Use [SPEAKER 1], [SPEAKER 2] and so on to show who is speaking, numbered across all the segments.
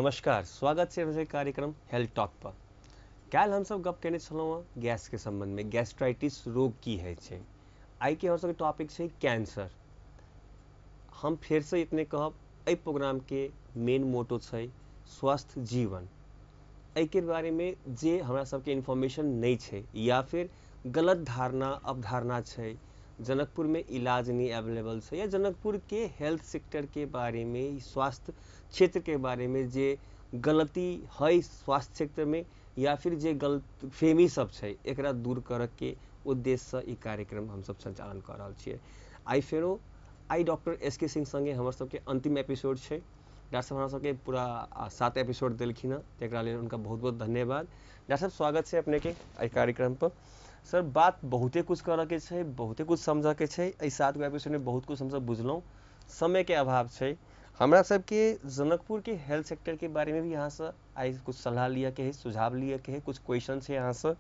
[SPEAKER 1] नमस्कार, स्वागत छै अपने कार्यक्रम हेल्थ टॉक पर। काल्हि हमसब गप केने छलहुँ गैस के संबंध में, गैस्ट्राइटिस रोग की है छै। आई के हमर सबके टॉपिक छै कैंसर। हम फिर से इतने कहब, एहि प्रोग्राम के मेन मोटो छै स्वस्थ जीवन। एहि के बारे में जे हमरा सबके इन्फॉर्मेशन नहीं छै या फिर गलत धारणा अवधारणा छै, जनकपुर में इलाज नहीं अवेलेबल है, या जनकपुर के हेल्थ सेक्टर के बारे में, स्वास्थ्य क्षेत्र के बारे में जे गलती है स्वास्थ्य क्षेत्र में, या फिर जे गलत फेमी सब है, एकरा दूर करे के उद्देश्य से ई कार्यक्रम हम सब संचालन कर रहा छिए। आई फेरो आई डॉक्टर एस के सिंह संगे हमर सबके अंतिम एपिसोड है। डॉक्टर साहब हमरा सबके पूरा 7 एपिसोड देलखिन हँ, तेकरा लेल उनका बहुत बहुत धन्यवाद। डॉक्टर साहब स्वागत है अपने के एहि कार्यक्रम पर। सर बात बहुते कुछ करे के छै, बहुते कुछ समझे के छै। एहि 7 एपिसोड में बहुत कुछ हम सब बुझलौं, समय के अभाव छै। हमरा सबके जनकपुर के हेल्थ सेक्टर के बारे में भी यहाँ से आई कुछ सलाह लिया के है, सुझाव लिया के है, कुछ क्वेश्चन है यहाँ से।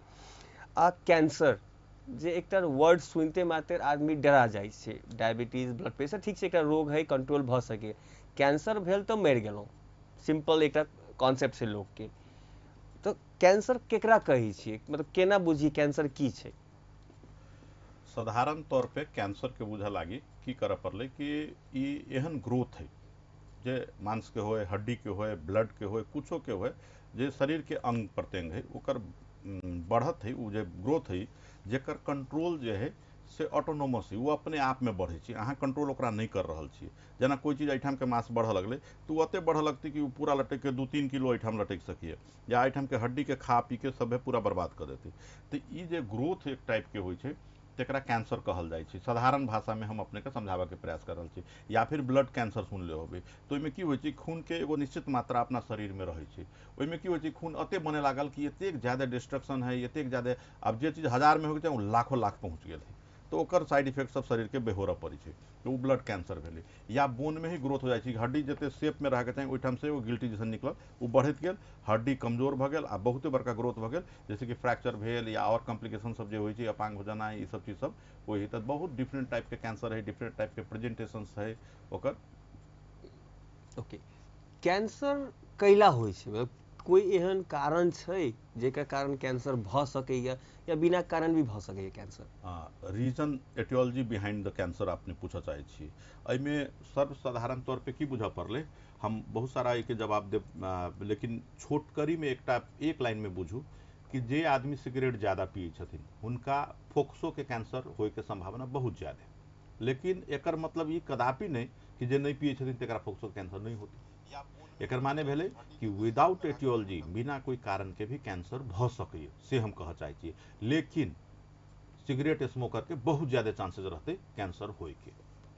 [SPEAKER 1] कैंसर जे एकटा वर्ड सुनते मात्र आदमी डरा जाइ छै। डायबिटीज, ब्लड प्रेशर ठीक छै, एकटा रोग है, कंट्रोल भ सके। कैंसर भेल तो मरि गेलौं, सिंपल एकटा कॉन्सेप्ट छै लोग के। तो कैंसर केकरा कहै छियै, मतलब केना बुझी कैंसर की छै।
[SPEAKER 2] साधारण तौर पे कैंसर के बुझे लागी की करे पड़ले कि ई एहन ग्रोथ है जे मांस के होए, हड्डी के होए, ब्लड के होए, कुछो के होए, जे शरीर के अंग प्रत्यंग है ओकर बढ़त है, उ जे ग्रोथ है जेकर कंट्रोल जे है से ऑटोनोमस है, वो अपने आप में बढ़े छै। अहाँ कंट्रोल ओकरा नहीं कर रहल छिए। जेना कोई चीज एठाम के मांस बढ़ लगले तो वो अते बढ़ लगती कि वो पूरा लटक के 2-3 किलो एठाम लटक सकिए, या एठाम के हड्डी के खा पी के सभे पूरा बर्बाद कर देती। तो ई जे ग्रोथ एक टाइप के होई छै तेकरा कैंसर कहल जाइ छै। साधारण भाषा में हम अपने के समझावे के प्रयास कर रहल छी। या फिर ब्लड कैंसर सुन ले होबे, तो ओहिमे की होइ छै, खून के एगो निश्चित मात्रा अपना शरीर में रहे छै। ओहिमे की होइ छै, खून अते बने लागल कि एतेक ज्यादा डिस्ट्रक्शन है, एतेक ज्यादा, अब जे चीज 1000 में हो छै वो लाखों लाख पहुंच गेल है, तो ओकर साइड इफेक्ट सब शरीर के बेहोर पड़े छै, तो वो ब्लड कैंसर भेले। या बोन में ही ग्रोथ हो जाइ छै, हड्डी जते शेप में रहे के चाहिए ओहिठाम से वो गिल्टी जैसन निकलल, वो बढ़त गेल, हड्डी कमजोर भ गेल आ बहुते बड़का ग्रोथ भ गेल, जैसे कि फ्रैक्चर भेल या और कॉम्प्लिकेशन सब जे होइ छै, अपांग हो जाना, ये सब चीज सब वही। तो बहुत डिफरेंट टाइप के कैंसर है, डिफरेंट टाइप के प्रेजेंटेशन है ओकर।
[SPEAKER 1] ओके, कैंसर कैला होइ छै, मतलब कोई एहन कारण छै जेकर कारण कैंसर भ सकैया, या बिना कारण भी भ सकैया cancer.
[SPEAKER 2] Reason aetiology behind the cancer आपने पूछा चाहे छी। एहिमे सर्वसाधारण तौर पे की बुझा पड़ले, हम बहुत सारा के जवाब दे, लेकिन छोटकरी में एक लाइन में बुझू कि जे आदमी सिगरेट ज़्यादा पिए छथिन हुनका फोक्सो के कैंसर होए के संभावना बहुत ज़्यादा है। लेकिन एकर मतलब ये कदापि नहीं कि जे नहीं पिए छथिन तेकरा फोक्सो कैंसर नहीं होती। एकर माने भेले कि विदाउट एटियोलॉजी, बिना कोई कारण के भी कैंसर भ सकैए, से हम कह चाहे छी। लेकिन सिगरेट स्मोकर के बहुत ज्यादा चांसेस रहते कैंसर होए के,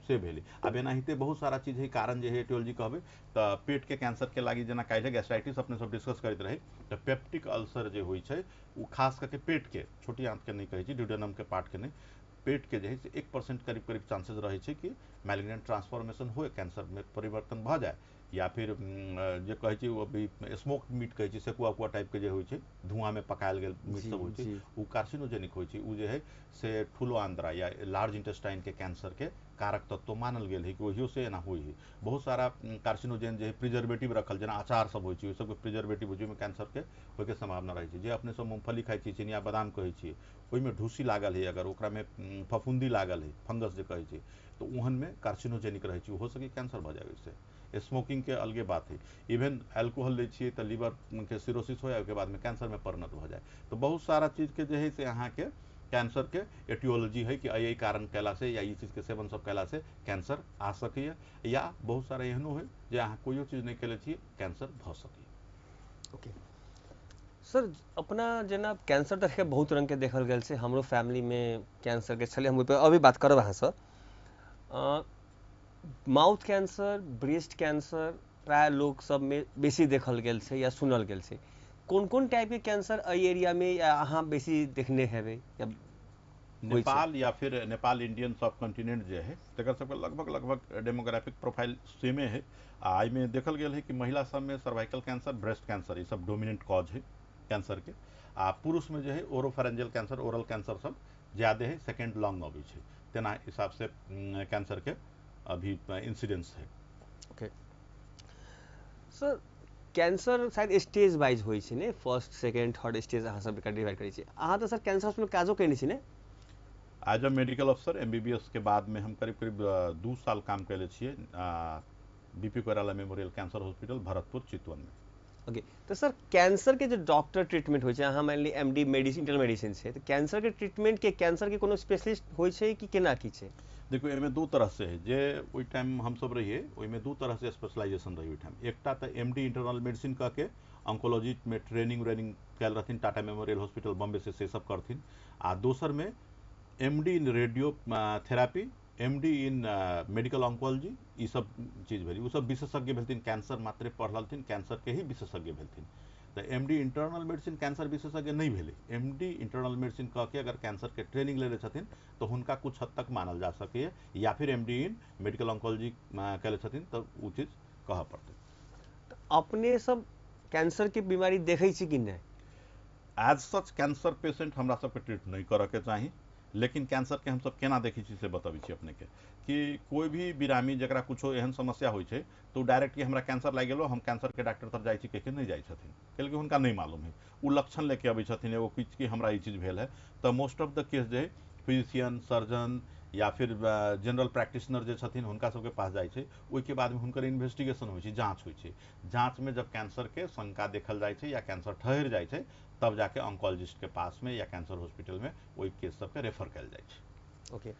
[SPEAKER 2] से भेले। अब एनाहिते बहुत सारा चीज है, कारण जे है एटियोलॉजी कहबे तो पेट के कैंसर के लागी, जना काल्हि गैस्ट्राइटिस अपने सब डिस्कस करते रहे, तो पेप्टिक अल्सर जे होइ छै वो खास करके पेट के, छोटी आंत के नहीं कहे छी, ड्यूडेनम के पार्ट के नहीं, पेट के जे है 1% करीब करीब चांसेस रहे छै कि मैलिग्नेंट ट्रांसफॉर्मेशन होए, कैंसर में परिवर्तन भ जाए। या फिर जे कहे छी वो भी स्मोक मीट कहे छी, सेकुआ कुआ टाइप के जे होइ छै, धुआं में पकायल गेल मीट सब होइ छै, वो कार्सिनोजेनिक होइ छै। वो जे है से ठूलो आंद्रा या लार्ज इंटेस्टाइन के कैंसर के कारक तत्व तो मानल गेल है कि वही से एना होइ है। बहुत सारा कार्सिनोजेन जे प्रिजर्वेटिव रखल, जना अचार सब होइ छै, सबके प्रिजर्वेटिव होइ छै, में कैंसर के होए के संभावना रहे छै। जे अपने सब मूंगफली खाइ छी, चिनिया बादाम कहै छी, ओहिमे ढूसी लागल है, अगर ओकरा में फफूंदी लागल है, फंगस जे कहै छै, तो ओहन में कार्सिनोजेनिक रहे छै, हो सके कैंसर भ जाए उससे। स्मोकिंग के अलगे बात है, इवन एल्कोहल ले छिए तो लीवर के सिरोसिस हो, के बाद में कैंसर में परिणत हो जाए। तो बहुत सारा चीज के जो है से अहाँ के कैंसर के एटियोलॉजी है कि यही कारण कैला से या ये चीज के सेवन सब कैला से कैंसर आ सके, या बहुत सारा एहनो है जे अहाँ कोई चीज नहीं कैले छिए कैंसर भ सके।
[SPEAKER 1] ओके सर, अपना जना कैंसर देखे बहुत रंग के देखल गेल छै, हमरो फैमिली में कैंसर के छले, हम अभी बात करब अहाँ से। माउथ कैंसर, ब्रेस्ट कैंसर प्राय लोग सब में बेसी देखल गेल छै या सुनल गेल छै। कोन कोन टाइप के कैंसर एहि एरिया में या अहाँ बेसी देखने हेबै या
[SPEAKER 2] नेपाल या फिर नेपाल इंडियन सब कॉन्टिनेंट जे है तकर सबके लगभग लगभग डेमोग्राफिक प्रोफाइल सेमे है। आ में देखल गेल है कि महिला सब में सर्वाइकल कैंसर, ब्रेस्ट कैंसर ये सब डोमिनेंट कॉज है कैंसर के। आ पुरुष में जो है ओरोफेरेंजियल कैंसर, ओरल कैंसर सब ज़्यादा है, सेकेंड लंग अबै छै, तेना हिसाब से कैंसर के अभी इंसिडेंस है।
[SPEAKER 1] ओके सर, कैंसर शायद स्टेज वाइज होइ छै ने, फर्स्ट सेकेंड थर्ड स्टेज अहाँ सब एकरा डिवाइड करै छी। अहाँ तऽ सर कैंसर हॉस्पिटल काजो केने छी ने?
[SPEAKER 2] एज अ मेडिकल अफसर एमबीबीएस के बाद में हम करीब करीब 2 साल काम कैले छियै BP Koirala memorial cancer hospital Bharatpur Chitwan में।
[SPEAKER 1] ओके, तो सर कैंसर के जो डॉक्टर ट्रीटमेंट होइ छै, अहाँ मान ली एमडी मेडिसिन इंटरनल मेडिसिन छै, तो कैंसर के ट्रीटमेंट के कैंसर के कोनो स्पेशलिस्ट होइ छै कि केना की छै?
[SPEAKER 2] देखो एहिमे दू तरह से है जे ओहि टाइम हम सब रहिए ओहिमे दू तरह से स्पेशलाइजेशन रही ओहि टाइम। एकटा तऽ एमडी इंटरनल मेडिसिन कह के ऑन्कोलॉजी में ट्रेनिंग व्रेनिंग कैल रहथिन टाटा मेमोरियल हॉस्पिटल बॉम्बे से सब करथिन। आ दोसर में MD in radiotherapy, MD in medical oncology, ई सब चीज भेली। उ सब विशेषज्ञ भेलथिन, कैंसर मात्रे पढ़लथिन, कैंसर के ही विशेषज्ञ भेलथिन। तो एमडी इंटरनल मेडिसिन कैंसर विशेषज्ञ नहीं भेले। एमडी इंटरनल मेडिसिन कह के अगर कैंसर के ट्रेनिंग ले छथिन तो हुनका कुछ हद तक मानल जा सके, या फिर एमडी इन मेडिकल ऑन्कोलॉजी कैले छथिन तो उ चीज कह पड़ते।
[SPEAKER 1] अपने सब कैंसर के बीमारी देखै छी कि नहीं?
[SPEAKER 2] एज सच कैंसर पेशेंट हमरा सबके ट्रीट नहीं करे के चाही, लेकिन कैंसर के हम सब केना देखै छी से बताबै छी अपने के कि कोई भी बिरामी जकरा कुछो एहन समस्या होइ छै तो डायरेक्ट कि हमरा कैंसर लागि गेलो हम कैंसर के डॉक्टर तर जाइ छी कह के नहीं जाइ छथिन, कियाकि हुनका नहीं मालूम है। उ लक्षण लेके अबै छथिन एगो किछ कि हमरा ई चीज भेल है, तो most of the case J physician surgeon या फिर जनरल प्रैक्टिशनर जे छथिन हुनका सबके पास जाइ छै। ओहिके बाद में हुनकर इन्वेस्टिगेशन होइ छै, जांच होइ छै। जांच में जब कैंसर के शंका देखल जाइ छै या कैंसर ठहर जाइ छै तब जाके ऑन्कोलॉजिस्ट के पास में या कैंसर हॉस्पिटल में वही केस सबके रेफर कैल जाइ छै।
[SPEAKER 1] ओके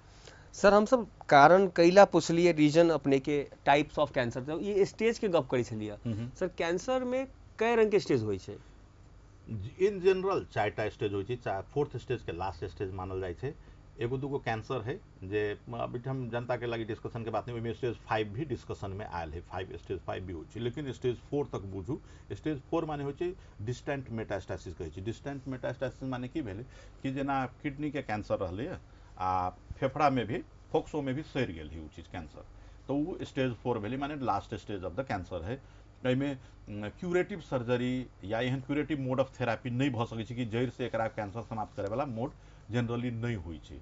[SPEAKER 1] सर, हम सब कारण कैला पुछलिए, रीजन अपने के टाइप्स ऑफ कैंसर, तो ये स्टेज के गप करै छलिए। सर कैंसर में कई रंग के स्टेज होइ छै?
[SPEAKER 2] इन जनरल 4टा स्टेज होइ छै। 4th स्टेज के लास्ट स्टेज मानल जाइ छै। एगो दूगो कैंसर है जे अभी हम जनता के लगी डिस्कशन के बात नहीं, ओहिमे स्टेज 5 भी डिस्कशन में आयल है। 5 स्टेज 5 भी होइ छै, लेकिन स्टेज 4 तक बुझू। स्टेज 4 माने होइ छै डिस्टेंट मेटास्टासिस कहै छै। डिस्टेंट मेटास्टासिस माने की भेलै कि जेना किडनी के कैंसर रहलै आ फेफड़ा में भी फोक्सो में भी सड़ि गेल है उ चीज कैंसर, तो वो स्टेज 4 भेलै, माने last stage of the cancer है। एहिमे क्यूरेटिव सर्जरी या एहन क्यूरेटिव मोड ऑफ थेरापी नहीं भ सकै छै कि जड़ से एकरा कैंसर समाप्त करे वाला मोड जनरली नहीं होइ छै।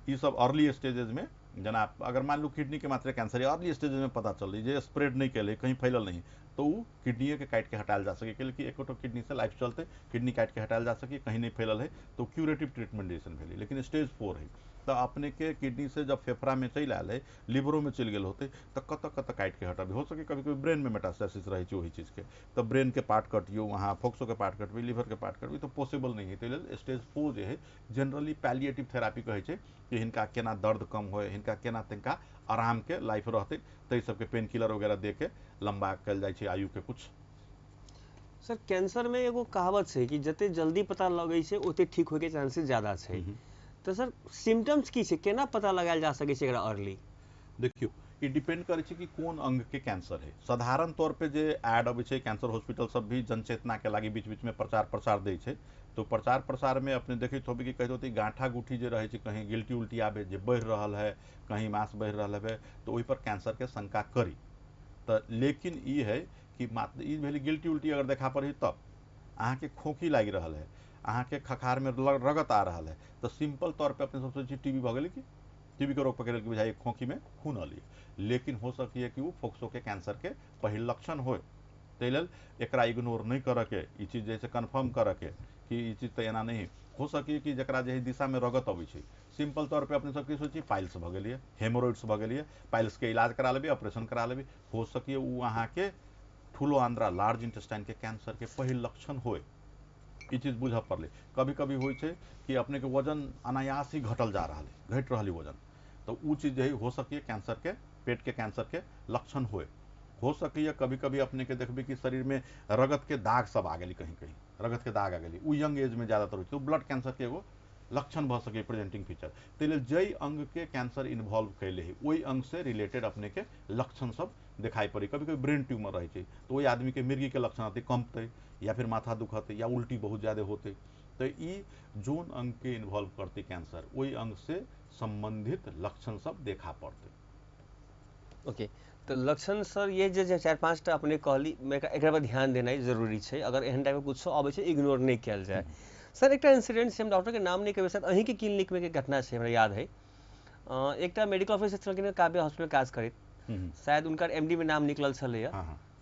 [SPEAKER 2] ई सब अर्ली स्टेजेस में, जना अगर मान लू किडनी के मात्रे कैंसर है अर्ली स्टेजेस में पता चल जे स्प्रेड नहीं कैले, कहीं फैलल नहीं, तो वो किडनी के काट के हटाल जा सके, कि एकोटो किडनी से लाइफ चलते किडनी काट के हटाल जा सके, कहीं नहीं फैलल है तो क्यूरेटिव ट्रीटमेंट जैसन भेली। लेकिन स्टेज 4 है तो अपने के किडनी से जब फेफड़ा में चल आयल है, लिवरो में चल गए होते तो कत कत काट के हटाबी। हो सके कभी कभी ब्रेन में मेटास्टेसिस रही वही चीज के, तो ब्रेन के पार्ट कटियो, वहाँ फोक्सो के पार्ट कटबी, लिवर के पार्ट कटबी, तो पॉसिबल नहीं है। तो स्टेज 4 जो है जनरली पैलिएटिव थेरापी कहे छै कि हिनका केना दर्द कम हो, हिनका केना तिनका आराम के लाइफ रहते, तै सबके पेन किलर वगैरह दे के लंबा कल जाइ छै आयु के कुछ।
[SPEAKER 1] सर कैंसर में एगो कहावत छै कि जते जल्दी पता लगे छै ओते ठीक होय के चांसेस ज्यादा छै। तो सर सिम्टम्स की छै, केना पता लगायल जा सकै छै एकरा अर्ली?
[SPEAKER 2] देखियो ये डिपेंड करे छै कि कोन अंग के कैंसर है। साधारण तौर पे जे एड अबै छै कैंसर हॉस्पिटल सब भी जनचेतना के लागी बीच बीच में प्रचार प्रसार दै छै, तो प्रचार प्रसार में अपने देखैत होबे कि कहैत होती गांठा गुठी जे रहे छै, कहीं गिल्टी उल्टी आबे जे बढ़ रहल है, कहीं मांस बढ़ रहल है, तो ओहि पर कैंसर के शंका करी। तो लेकिन ई है कि मात्र ई भेली गिल्टी उल्टी अगर देखा पड़ी तब अहाँ के खोखी लागि रहल है, अहाँ के खखार में रगत आ रहल है, तो सिंपल तौर पे अपने सब सोची टीबी भ गेलै कि टीबी के रोग पकड़ के बुझाई खोखी में खून अली। लेकिन हो सकी है कि वो फोक्सो के कैंसर के पहिल लक्षण हो, ताहि लेल एकरा इग्नोर नहीं करे के, ई चीज जैसे कन्फर्म करे के कि ई चीज तो एना नहीं हो सकी कि जकरा जे दिशा में रगत अबै छै। सिंपल तौर पे अपने सबके सोची पाइल्स भ गेलिए, हेमोरॉइड्स भ गेलिए, पाइल्स के इलाज करा लेबे, ऑपरेशन करा लेबे, हो सकी उ अहाँ के ठूलो आंद्रा लार्ज इंटेस्टाइन के कैंसर के पहिल लक्षण होए। ई चीज बुझ पड़ले। कभी कभी होइ छै कि अपने के वजन अनायास ही घटल जा रहा है, घट रही वजन, तो उ चीज है हो सकी कैंसर के पेट के कैंसर के लक्षण होए। हो सकी है कभी कभी अपने के देखबे कि शरीर में रगत के दाग सब आ गई, कहीं कहीं रगत के दाग आ गई, उ यंग एज में ज्यादातर होती है, ब्लड कैंसर के एगो लक्षण भ सके प्रेजेंटिंग फीचर। तो जई अंग के कैंसर इन्वॉल्व कैले है वही अंग से रिलेटेड अपने के लक्षण सब दिखाई पड़ी। कभी कभी ब्रेन ट्यूमर रहे छै तो वही आदमी के मिर्गी के लक्षण आते, कंपते या फिर माथा दुखते या उल्टी बहुत ज्यादा होते। तो ये जोन अंग के इन्वॉल्व करते कैंसर वही अंग से संबंधित लक्षण सब देखा पड़ते।
[SPEAKER 1] ओके, तो लक्षण सर ये जे 4-5टा अपने कहली, एकरा पर ध्यान देना जरूरी है, अगर एहन टाइप के कुछ आबै छै इग्नोर नहीं किया जाए। सर एक इंसिडेंट से हम डॉक्टर के नाम नहीं कहबै, सर अहीं के क्लिनिक में के घटना है हमरा याद है। एक मेडिकल ऑफिसर छलखिन काव्या हॉस्पिटल काज करैत, शायद उनकर एमडी में नाम निकलल छलैया,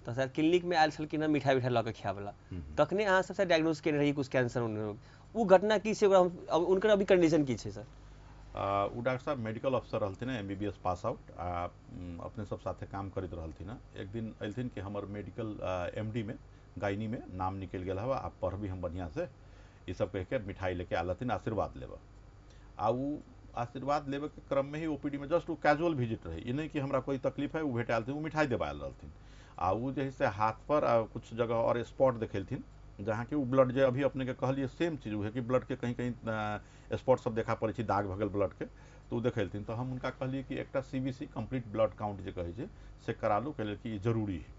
[SPEAKER 1] तो सर क्लिनिक में आयल छलखिन मिठाई विठाई लऽ के खायवला, तखने अहाँ सबसे डायग्नोज केने रही कुछ कैंसर रोग, वो घटना की छै, अब उनकर अभी कंडीशन की छै सर?
[SPEAKER 2] वो डॉक्टर साहब मेडिकल अफसर रहलथिन, MBBS पास आउट, अपने सब साथे काम करते रहलथिन। एक दिन अयलथिन कि हमर मेडिकल MD में गायनी में नाम निकल गया हवा, आप पढ़ भी हम बढ़िया से, ये सब कह के मिठाई लेके आलथिन आशीर्वाद लेब। आ वो आशीर्वाद लेवे के क्रम में ही OPD में जस्ट वो कैजुअल विजिट रहे, ये नहीं कि हमरा कोई तकलीफ है, वो भेट आयल थे, वो मिठाई देवा आयल रहलथिन। आ वो जैसे हाथ पर कुछ जगह और स्पॉट देखेलथिन, जहाँ कि वो ब्लड जो अभी अपने के कहलिए सेम चीज है कि ब्लड के कहीं कहीं स्पॉट सब देखा पड़े, दाग भगल ब्लड के, तो वो देखेलथिन। तो हम उनका कहलिए कि एक CBC कंप्लीट ब्लड काउंट जो कहे से करा लो, कहले कि जरूरी है।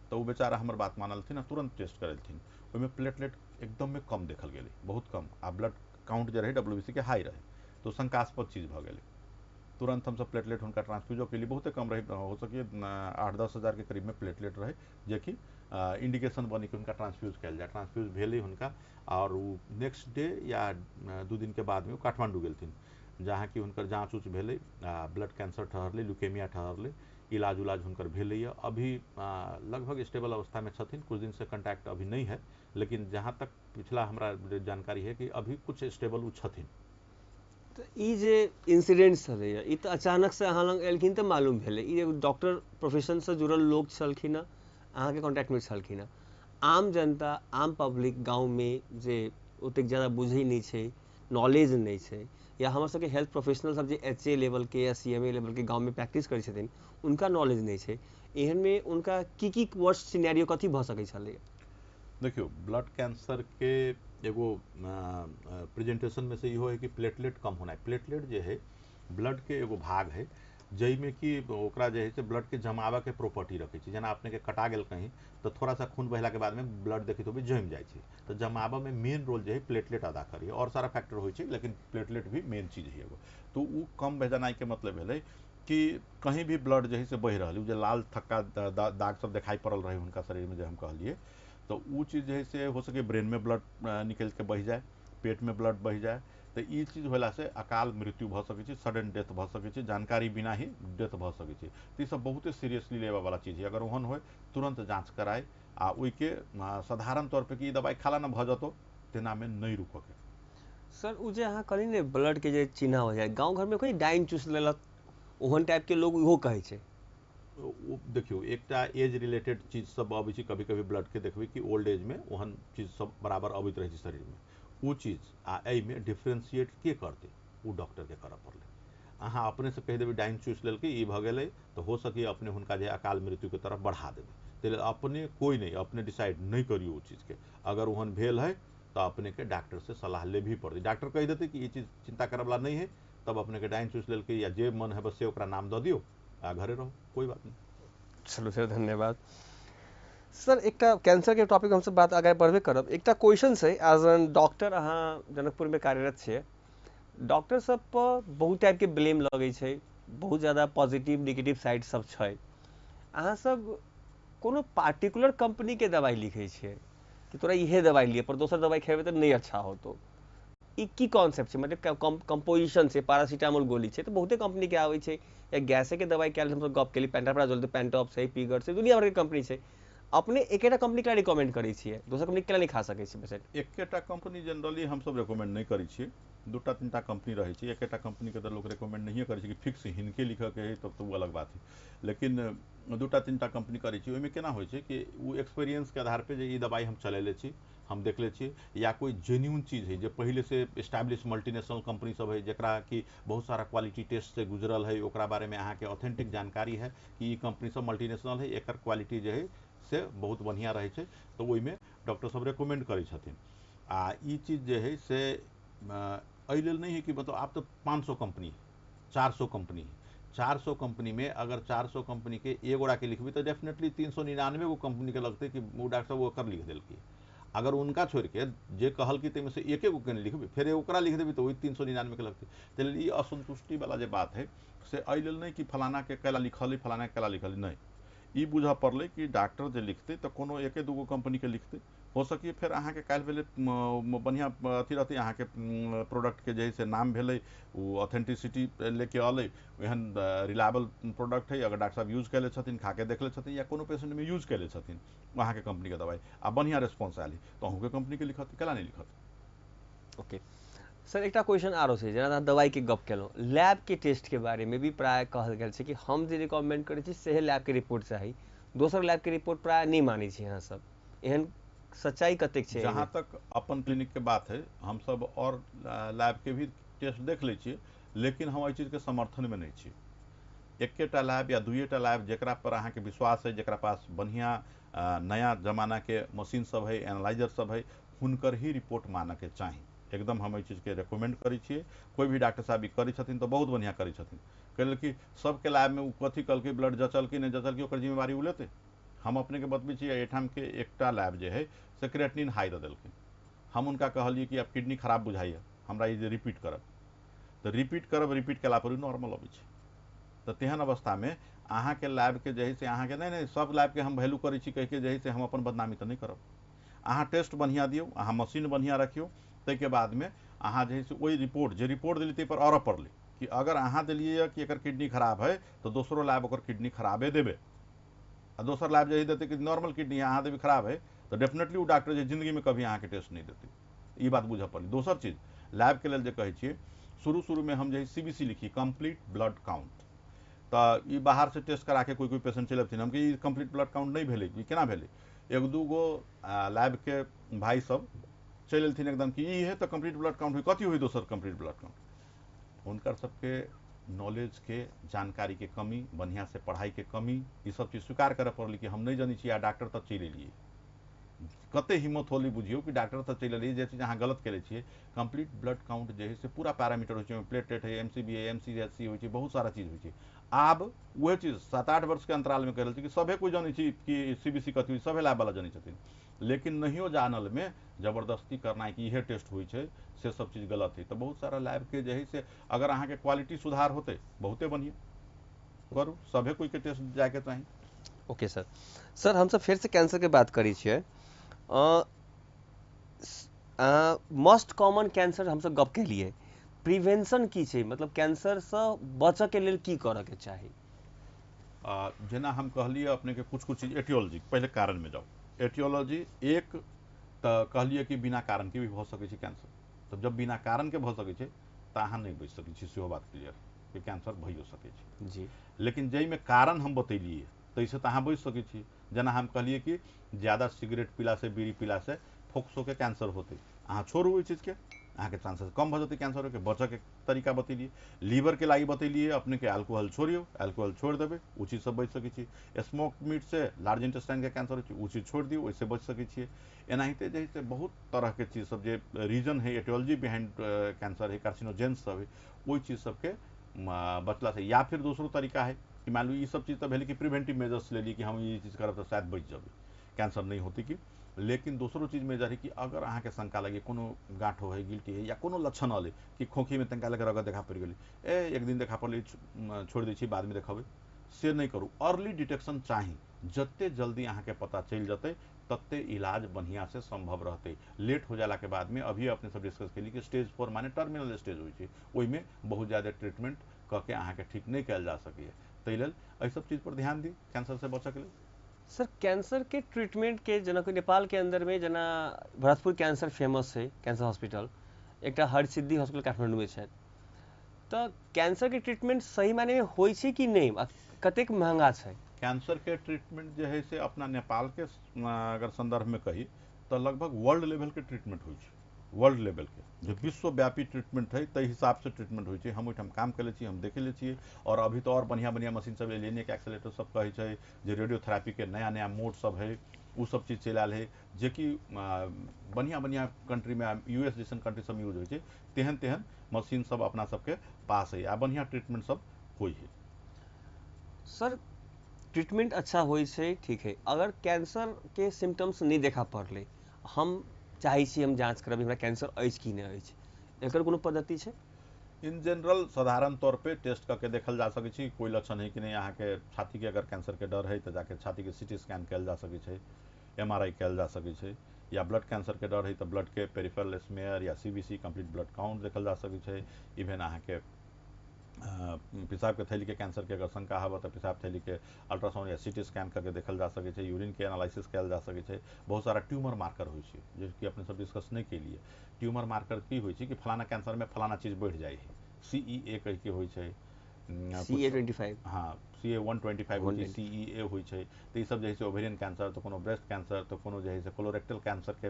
[SPEAKER 2] तो वो बेचारा हमार बात मानलथिन आ तुरंत टेस्ट करेलथिन। ओहिमे प्लेटलेट एकदम में कम देखल गेलै, बहुत कम, आ ब्लड काउंट जो रहे WBC के हाई रहे, तो शंकास्पद चीज भ गेलै। तुरंत हम सब प्लेटलेट हुनका ट्रांसफ्यूजो के लिए बहुते कम रहे, हो सके 8-10 हज़ार के करीब में प्लेटलेट रहे, जे कि इंडिकेशन बनी कि उनका ट्रांसफ्यूज कल जाए। ट्रांसफ्यूज भेले हुनका, और वो नेक्स्ट डे या 2 दिन के बाद में वो काठमांडू गेलथिन, जहाँ कि हुनकर जाँच उच भेले, ब्लड कैंसर ठहरले, ल्यूकेमिया ठहरले, इलाज उलाज हुनकर भेले। अभी लगभग स्टेबल अवस्था में छथिन, कुछ दिन से कंटैक्ट अभी नहीं है, लेकिन जहाँ तक पिछला हमरा जानकारी है कि अभी कुछ स्टेबल वो छथिन।
[SPEAKER 1] तो ई जे इंसिडेंट छलैए, ई तऽ अचानक से अहाँ लग एलखिन तऽ मालूम भेलै, ई एगो डॉक्टर प्रोफेशन से जुड़ल लोग छलखिन हँ, अहाँके कॉन्टैक्ट में छलखिन हँ। आम जनता, आम पब्लिक गाँव में जे ओतेक ज़्यादा बुझै नहीं छै, नॉलेज नहीं छै, या हमर सबके हेल्थ प्रोफेशनल सब जे HA लेवल के या CMA लेवल के गाँव में प्रैक्टिस करै छथिन, उनका नॉलेज नहीं छै, एहन में उनका की वर्स्ट सिनेरियो कथी भऽ सकै छलै?
[SPEAKER 2] देखियो, ब्लड कैंसर के एगो प्रेजेंटेशन में से इहो है कि प्लेटलेट कम होना है। प्लेटलेट जो है ब्लड के एगो भाग है, जैमें कि ओकरा जे है से ब्लड के जमावा के प्रॉपर्टी रखे छै। जेना अपने के कटा गेल कहीं, तो थोड़ा सा खून बहला के बाद में ब्लड देखी तो भी जम जाए छै, तो जमावा में मेन रोल जो है प्लेटलेट अदा करिए। और सारा फैक्टर हो, लेकिन प्लेटलेट भी मेन चीज है एगो। तो वो कम बह जाना के मतलब भेलै कि कहीं भी ब्लड जो है से बह रहा, जो लाल थक्का दाग सब दिखाई पड़ल रहे उनका शरीर में, जो हम कहलिए, तो वो चीज़ जो है से हो सके ब्रेन में ब्लड निकल के बह जाए, पेट में ब्लड बह जाए, तो ये चीज़ होला से अकाल मृत्यु भ सकै छै, सडन डेथ भ सकै छै, जानकारी बिना ही डेथ भ सकै छै। तो ये सब बहुते सीरियसली लेवा वाला चीज़ है। अगर ओहन हो तुरंत जांच कराए, आ ओइके साधारण तौर पे कि दवाई खाला न भ जतो तेना में नहीं रुको के।
[SPEAKER 1] सर उ जे अहाँ कहली ने ब्लड के जे चिन्हा हो जाए, गांव घर में कोई डाइन चूस लेलक, ओहन टाइप के लोग इहो कहै छै?
[SPEAKER 2] देखियो, एकटा एज रिलेटेड चीज सब अबै छै, कभी कभी ब्लड के देखबै कि ओल्ड एज में ओहन चीज सब बराबर अबैत रहे छै शरीर में, वो चीज आ एहि में डिफ्रेंशिएट के करते, वो डॉक्टर के करऽ पड़ले। अहाँ अपने से कह देबै डाइन चूस लेलकै, ई भ गेलै, तो हो सके अपने हुनका जे अकाल मृत्यु के तरफ बढ़ा देबै। ताहि लेल अपने कोई नहीं, अपने डिसाइड नहीं करियो वो चीज के। अगर ओहन भेल है तो अपने के डॉक्टर से सलाह ले भी पड़ती। डॉक्टर कह देते कि ये चीज चिंता करे वाला नहीं है, तब अपने के डाइन चूस लेलकै या जे मन है बस से ओकरा नाम दऽ दियौ आ घरे रहो, कोई बात नहीं।
[SPEAKER 1] चलो सर, धन्यवाद। सर एकटा कैंसर के टॉपिक हमसे बात आगे बढ़बे करब, एकटा क्वेश्चन छै, एज एन डॉक्टर अहाँ जनकपुर में कार्यरत छियै, डॉक्टर सब पर बहुत टाइप के ब्लेम लगे छै, बहुत ज़्यादा पॉजिटिव नेगेटिव साइड सब छै। अहाँ सब कोनो पार्टिकुलर कंपनी के दवाई लिखै छियै कि तोरा इहे दवाई लिए, पर दोसर दवाई खेबै तऽ नहीं अच्छा होतो, ई की कॉन्सेप्ट छै? मतलब कंपोजिशन छै, पैरासीटामोल गोली छै, तो बहुते कंपनी के आबै छै, या गैसे के दवाई के हम गप केली, पेंटाप्राजोल, पेंटॉप छै, पीगर छै, दुनिया भर के कंपनी छै, अपने एकेटा कंपनी के रिकमेंड करै छियै, दोसर कंपनी के नहीं खा सकै छै पेशेंट?
[SPEAKER 2] एकेटा कंपनी जनरली हम सब रिकमेंड नहीं करै छियै, दूटा तीनटा कंपनी रहे छै। एकेटा कंपनी के तो लोग रिकमेंड नहीं करे छै कि फिक्स हिनके लिखऽ के है, तब तो वो अलग बात है। लेकिन दूटा तीनटा कंपनी करे छै। ओहिमे केना होइ छै कि वो एक्सपीरियंस के आधार पे जे ई दवाई हम चलेले छी, हम देखले छी, या कोई जेन्यून चीज है जो पहले से एस्टैब्लिश मल्टीनेशनल कंपनी सब है, जकरा कि बहुत सारा क्वालिटी टेस्ट से गुजरल है, ओकरा बारे में अहाँ के ऑथेंटिक जानकारी है कि ई कंपनी सब मल्टीनेशनल है, एकर क्वालिटी जो है से बहुत बढ़िया रहे छै, तो ओहिमे डॉक्टर सब रिकमेंड करै छथिन। आ ई चीज जे है से एहि लेल नहीं है कि मतलब आप तो 500 कंपनी, 400 कंपनी, 400 कंपनी में अगर 400 कंपनी के एगोड़ा के लिखबी तो डेफिनेटली 399 गो कंपनी के लगते कि वो डॉक्टर साहब ओकर लिख दिल्की। अगर उनका छोड़ के जे कहल कि तेमें से एक गो के लिखबी, फिर ओकरा लिख देवी तो वही 399 के लगते। तो ये असंतुष्टि वाला जो बात है से एहि लेल नहीं कि फलाना के कैला लिखल, फलाना के कैला लिखल, नहीं, ई बुझ पड़ले कि डॉक्टर जे लिखते तो कोनो एके दूगो कंपनी के लिखते, हो सकी फिर अहाँ के काल्हि भेलै बढ़िया अथी रहतै अहाँ के प्रोडक्ट के जे है से नाम भेलै वो ऑथेंटिसिटी लेके अलै एहन रिलायबल प्रोडक्ट है अगर डॉक्टर साहब यूज कैले छथिन खा के देखले छथिन या कोनो पेशेंट में यूज कैले छथिन अहाँ के कंपनी के दवाई आ बढ़िया रेस्पॉन्स आयल तो अहूँ के कंपनी के लिखत केला नहीं लिखत।
[SPEAKER 1] ओके सर एकटा क्वेश्चन आरो छै जेना अहाँ दवाई के गप केलहुँ लैब के टेस्ट के बारे में भी प्राय कहल गेल छै कि हम जे रिकमेंड करै छी सेहे लैब के रिपोर्ट चाही दोसर लैब के रिपोर्ट प्राय नहीं मानै छी अहाँ सब एहन सच्चाई कतेक छै
[SPEAKER 2] जहाँ तक अपन क्लिनिक के बात है हम सब और लैब के भी टेस्ट देख ले छियै लेकिन हम एहि चीज के समर्थन में नहीं छी। एकेटा लैब या दुइटा लैब जकरा पर अहाँ के विश्वास है जकरा पास बढ़िया नया जमाना के मशीन सब है एनालाइजर सब है हुनकर ही रिपोर्ट मानऽ के चाही एकदम हम एहि चीज के रेकमेंड करै छियै। कोई भी डॉक्टर साहब ई करै छथिन तो बहुत बढ़िया करै छथिन कैल कि सबके लैब में उ कथी कलकै ब्लड जचल कि नहीं जचल कि ओकर जिम्मेवारी उ लेतै। हम अपने के बतबै छियै एहिठाम के एकटा लैब जे है से क्रिएटिनिन हाई दऽ देलकै हम उनका कहलिए कि अब किडनी खराब बुझाइए हमरा ई जे रिपीट करब तो रिपीट करब रिपीट केला पर नॉर्मल अबै छै। तो तेहन अवस्था में अहाँ के लैब के जे है से अहाँ के नहीं सब लैब के हम वैल्यू करै छी कह के जे है से हम अपन बदनामी तो नहीं करब। अहाँ टेस्ट बढ़िया दियौ अहाँ मशीन बढ़िया रखियो ताहिके बाद में अहाँ जे है से वही रिपोर्ट जे रिपोर्ट दिली ताहि पर और पड़लै कि अगर अहाँ दिलिए कि एकर किडनी खराब है तो दोसरो लैब ओकर किडनी खराबे देबे आ दोसर लैब यही देते कि नॉर्मल किडनी अहाँ देबी खराब है तो डेफिनेटली वो डॉक्टर जे जिंदगी में कभी अहाँ के टेस्ट नहीं देते ई बात बुझ पड़ली। दोसर चीज लैब के लेल जे कहै छियै शुरू में हम जे CBC लिखी कंप्लीट ब्लड काउंट तो ये बाहर से टेस्ट करा के कोई पेशेंट चल अबथिन हम कि कंप्लीट ब्लड काउंट नहीं भेलै कि केना भेलै एक दू गो लैब के भाई सब चल एलथिन एकदम कि ई है तो कंप्लीट ब्लड काउंट हुई कथी हुई दोसर कंप्लीट ब्लड काउंट हुनकर सबके नॉलेज के जानकारी के कमी बढ़िया से पढ़ाई के कमी ये सब चीज स्वीकार करे पड़ल कि हम नहीं जानी छी आ डॉक्टर तक चल एलिए कते हिम्मत होली बुझियो कि डॉक्टर तक चल एलिए जे चीज अहाँ गलत केले छियै। कंप्लीट ब्लड काउंट जे है से पूरा पैरामीटर होइ छै प्लेटलेट है MCV है MCHC होइ छै बहुत सारा चीज होइ छै। आब वह चीज 7-8 वर्ष के अंतराल में कह रहल छी कि सभे कोई जानी छी कि CBC कथी हुई सभे लैब वाला जानी छथिन लेकिन नहियो जानल में जबरदस्ती करना कि इहे टेस्ट हुई छै से सब चीज गलत है। तो बहुत सारा लैब के जे है से अगर अहाँ के क्वालिटी सुधार होते बहुते बढ़िया करू सभे कोई के टेस्ट जाके चाही।
[SPEAKER 1] ओके सर सर हम सब फिर से कैंसर के बात करी छियै मोस्ट कॉमन कैंसर हम सब गप केलिए प्रिवेंशन की छै मतलब कैंसर से बचऽ के लेल की करऽ के चाही।
[SPEAKER 2] जेना हम कहलिए अपने के कुछ चीज एटियोलॉजी पहले कारण में जाओ एटियोलॉजी एक तो कहलिए कि बिना कारण के भी भऽ सकै छै कैंसर तो जब बिना कारण के भऽ सकै छै तो अहाँ नहीं बचि सकै छी सेहो बात क्लियर कि कैंसर भइयो सकै छै
[SPEAKER 1] जी
[SPEAKER 2] लेकिन जाहिमे कारण हम बतैलिए ताहिसँ तो अहाँ बचि सकै छी। जेना हम कहलिए कि ज़्यादा सिगरेट पीला से बीड़ी पीला से फोक्सो के कैंसर होते अहाँ छोड़ू ओहि चीज के अहाँ के चांसेस कम भऽ जेतै कैंसर के बचऽ के तरीका बतेलिए। लीवर के लागी बतेलिए अपने के अल्कोहल छोड़ियो अल्कोहल छोड़ देबै ओ चीज से बचि सकै छी। स्मोक मीट से लार्ज इंटेस्टाइन के कैंसर होइ छै ओ चीज छोड़ दियौ ओहिसे बचि सकै छियै। एनाहिते जे है बहुत तरह के चीज सब जे रीजन है एटियोलॉजी बिहाइंड कैंसर है कार्सिनोजेंस सब है ओहि चीज सबके बचला से या फिर दूसरो तरीका है कि मान लो ये सब चीज़ तो भेलै कि प्रिवेंटिव मेजर्स ले ली कि हम ये चीज़ करब तो शायद बच जेबै कैंसर नहीं होती कि लेकिन दूसरो चीज मेजर है कि अगर अहाँ के शंका लगे कोनो गाँठो है गिल्टी है या कोनो लक्षण अलै कि खोखी में तनिका लगे रगत देखा पड़ि गेलै एक दिन देखा पड़लै छोड़ दै छी बाद में देखेबै से नहीं करू। अर्ली डिटेक्शन चाही जते जल्दी अहाँ के पता चल जतै तत्ते इलाज बढ़िया से संभव रहते। लेट हो जाला के बाद में अभी अपने सब डिस्कस केली कि स्टेज 4 माने टर्मिनल स्टेज होइ छै ओहिमे बहुत ज़्यादा ट्रीटमेंट कऽ के अहाँ के ठीक नहीं कयल जा सकैए ताहि लेल एहि सब चीज पर ध्यान दी कैंसर से बचऽ के लेल।
[SPEAKER 1] सर कैंसर के ट्रीटमेंट के जना कोई नेपाल के अंदर में जना भरतपुर कैंसर फेमस है कैंसर हॉस्पिटल एकटा हरसिद्धि हॉस्पिटल काठमांडू में छै तो कैंसर के ट्रीटमेंट सही मायने में होइ छै कि नहीं कतेक महंगा छै।
[SPEAKER 2] कैंसर के ट्रीटमेंट जो है से अपना नेपाल के अगर संदर्भ में कही तो लगभग वर्ल्ड लेवल के ट्रीटमेंट होइ छै वर्ल्ड लेवल के जो विश्वव्यापी ट्रीटमेंट है ताहि हिसाब से ट्रीटमेंट होइ छै। हम ओहिठाम काम केले छी हम देखे ले छियै और अभी तो और बढ़िया बढ़िया मशीन सब एलियनिक एक्सेलेटर सब कहै छै जे रेडियोथेरापी के नया नया मोड सब है वो सब चीज चलि आयल है जे कि बढ़िया बढ़िया कंट्री में US जैसन कंट्री सब यूज होइ छै तेहन तेहन मशीन सब अपना सबके पास है आ बढ़िया ट्रीटमेंट सब होइ है।
[SPEAKER 1] सर ट्रीटमेंट अच्छा होइ छै ठीक है अगर कैंसर के सिम्टम्स नहीं देखा पड़लै हम चाहे छी हम जांच करब हमरा कैंसर अछि कि नहीं अछि एकर कोनो पद्धति छै।
[SPEAKER 2] इन जनरल साधारण तौर पे टेस्ट करके देखल जा सकै छी कोई लक्षण है कि नहीं अहाँ के छाती के अगर कैंसर के डर है तो जाके छाती के CT स्कैन कयल जा सकै छै MRI कयल जा सकै छै या ब्लड कैंसर के डर है तो ब्लड के पेरिफेरल स्मेयर या सीबीसी कंप्लीट ब्लड काउंट देखल जा सकै छै। इवेन अहाँके पेशाब के थैली के कैंसर के अगर शंका हवा तो पेशाब थैली के अल्ट्रासाउंड या सीटी स्कैन करके देखल जा सकै छै। यूरिन के एनालिसिस कयल जा सकै छै। बहुत सारा ट्यूमर मार्कर होइ छै जो कि अपने सब डिस्कस नहीं के लिए। ट्यूमर मार्कर की होइ छै कि फलाना कैंसर में फलाना चीज बढ़ जाइ है, CEA कह के होइ छै। कुछ
[SPEAKER 1] CA25
[SPEAKER 2] हाँ CA125 होइ छै,
[SPEAKER 1] 120
[SPEAKER 2] CEA होइ छै। तो ये सब जे है ओवेरियन कैंसर तो कोनो ब्रेस्ट कैंसर तो कोनो जे है कोलोरेक्टल कैंसर के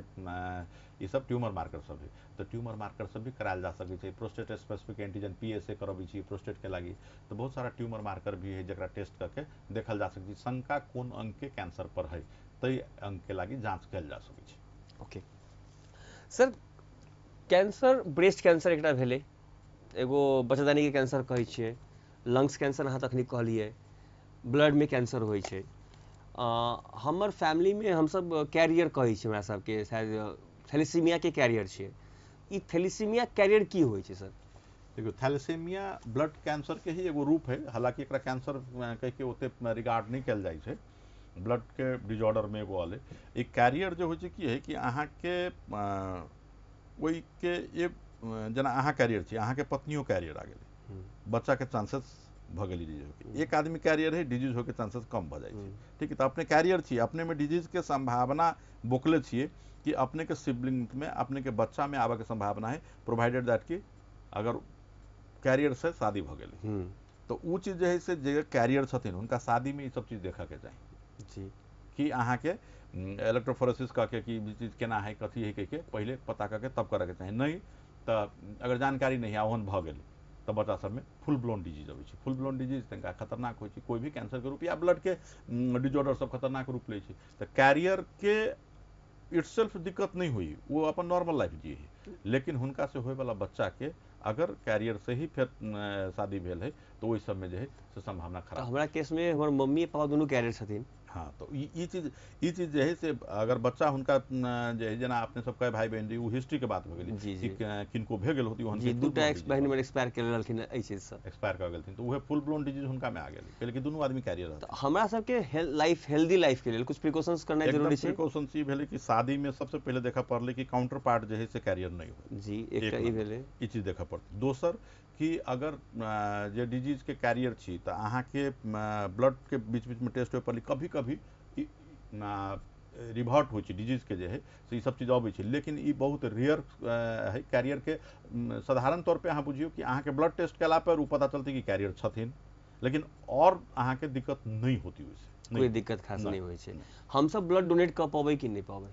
[SPEAKER 2] ये सब ट्यूमर मार्कर सब है। तो ट्यूमर मार्कर सब भी करायल जा सकै छै। प्रोस्टेट स्पेसिफिक एंटीजन PSA करबै छी प्रोस्टेट के लागी। तो बहुत सारा ट्यूमर मार्कर भी है जरा टेस्ट करके देखल जा सकै छै शंका कोन अंग के कैंसर पर है, तै अंग के लागी जांच कयल जा सकै छै।
[SPEAKER 1] Okay sir, cancer breast cancer एकटा भेलै, एगो बच्चादानी के कैंसर कहै छियै, लंग्स कैंसर अहाँ तखनी कहलिए, ब्लड में कैंसर होइ छै। हमर फैमिली में हमसब कैरियर कहै छी, हमरा सबके शायद थैलेसीमिया के कैरियर छियै। ई थैलेसीमिया कैरियर की होइ छै सर?
[SPEAKER 2] देखियो थैलेसीमिया ब्लड कैंसर के ही एगो रूप है। हालांकि एकरा कैंसर कह के ओते रिगार्ड नहीं कयल जाइ छै। ब्लड के डिजॉर्डर में एगो अले एक कैरियर जो होइ छै की है कि अहाँ के ओइ के एक जना अहाँ कैरियर छी, अहाँ के पत्नियों कैरियर आ गेलै, बच्चा के चांसेस भ गेलै डिजीज होके। एक आदमी कैरियर है, डिजीज होके चांसेस कम भ जाइ छै। ठीक है, तो अपने कैरियर छी, अपने में डिजीज के संभावना बोकले छिए कि अपने के सिबलिंग में अपने के बच्चा में आवे के संभावना है, प्रोवाइडेड दैट कि अगर कैरियर से शादी भ गेलै तो उ चीज जे है से जे कैरियर छथिन हुनका शादी में ई सब चीज देखा के चाही
[SPEAKER 1] जी
[SPEAKER 2] कि अहाँ के इलेक्ट्रोफोरेसिस कह के कि ई चीज केना है कथी है कह के पहले पता करके तब करे के चाही। नहीं तो अगर जानकारी नहीं है ओहन भ गेलै तो बच्चा सब में फुल ब्लोन डिजीज अबै छै। फुल ब्लोन डिजीज तनिका खतरनाक होइ छै। कोई भी कैंसर के रूप या ब्लड के डिजॉर्डर सब खतरनाक रूप लै छै। तो कैरियर के इटसेल्फ दिक्कत नहीं हुई, वो अपन नॉर्मल लाइफ जिए है। लेकिन हुनका से होए वाला बच्चा के अगर कैरियर से ही फिर शादी भेल है तो ओहि सब में जे है से संभावना
[SPEAKER 1] तो
[SPEAKER 2] खराब।
[SPEAKER 1] हमारा केस में हमारे मम्मी पापा दोनों कैरियर छथिन।
[SPEAKER 2] हाँ तो ई चीज जे है से अगर बच्चा हुनका जे है जना अपने सब कहे भाई बहन उ हिस्ट्री के बात हो गेली
[SPEAKER 1] जी
[SPEAKER 2] कि
[SPEAKER 1] जी
[SPEAKER 2] किनको भे गेल होती ओहन
[SPEAKER 1] जी,
[SPEAKER 2] के फुल
[SPEAKER 1] दूटा
[SPEAKER 2] ब्लोन
[SPEAKER 1] एक्स
[SPEAKER 2] डिजीज
[SPEAKER 1] बहन में एक्सपायर कर रहलखिन एहि चीज से।
[SPEAKER 2] एक्सपायर कर गेलथिन तो उहे फुल ब्लोन डिजीज हुनका में आ गेलै कैले कि दुनू आदमी कैरियर
[SPEAKER 1] तो
[SPEAKER 2] रहथिन।
[SPEAKER 1] हमरा सबके हेल्दी लाइफ के लिए कुछ प्रिकॉशंस करना
[SPEAKER 2] एकदम
[SPEAKER 1] जरूरी छै।
[SPEAKER 2] प्रिकॉशंस ई भेलै कि शादी में सबसे पहले देखा पड़लै कि काउंटर पार्ट जे है से कैरियर नहीं हो।
[SPEAKER 1] जी
[SPEAKER 2] एक
[SPEAKER 1] एकटा ई
[SPEAKER 2] नंबर
[SPEAKER 1] भेलै।
[SPEAKER 2] ई चीज देखा पड़तै। दोसर कि अगर जे डिजीज के कैरियर छी तो अहाँ के ब्लड के बीच बीच में टेस्ट हो पड़ली कभी कभी रिवर्ट होइ छै डिजीज के जे है से ई सब चीज अबै छै। लेकिन ई बहुत रेयर है कैरियर के। साधारण तौर पे अहाँ बुझियो कि अहाँ के ब्लड टेस्ट केला पर उ पता चलतै कि कैरियर छथिन, लेकिन और अहाँ के दिक्कत नहीं होती वैसे
[SPEAKER 1] कोई
[SPEAKER 2] नहीं
[SPEAKER 1] दिक्कत खास नहीं होइ छै।
[SPEAKER 2] नहीं।
[SPEAKER 1] हम सब ब्लड डोनेट कर पाबै कि नहीं पाबै?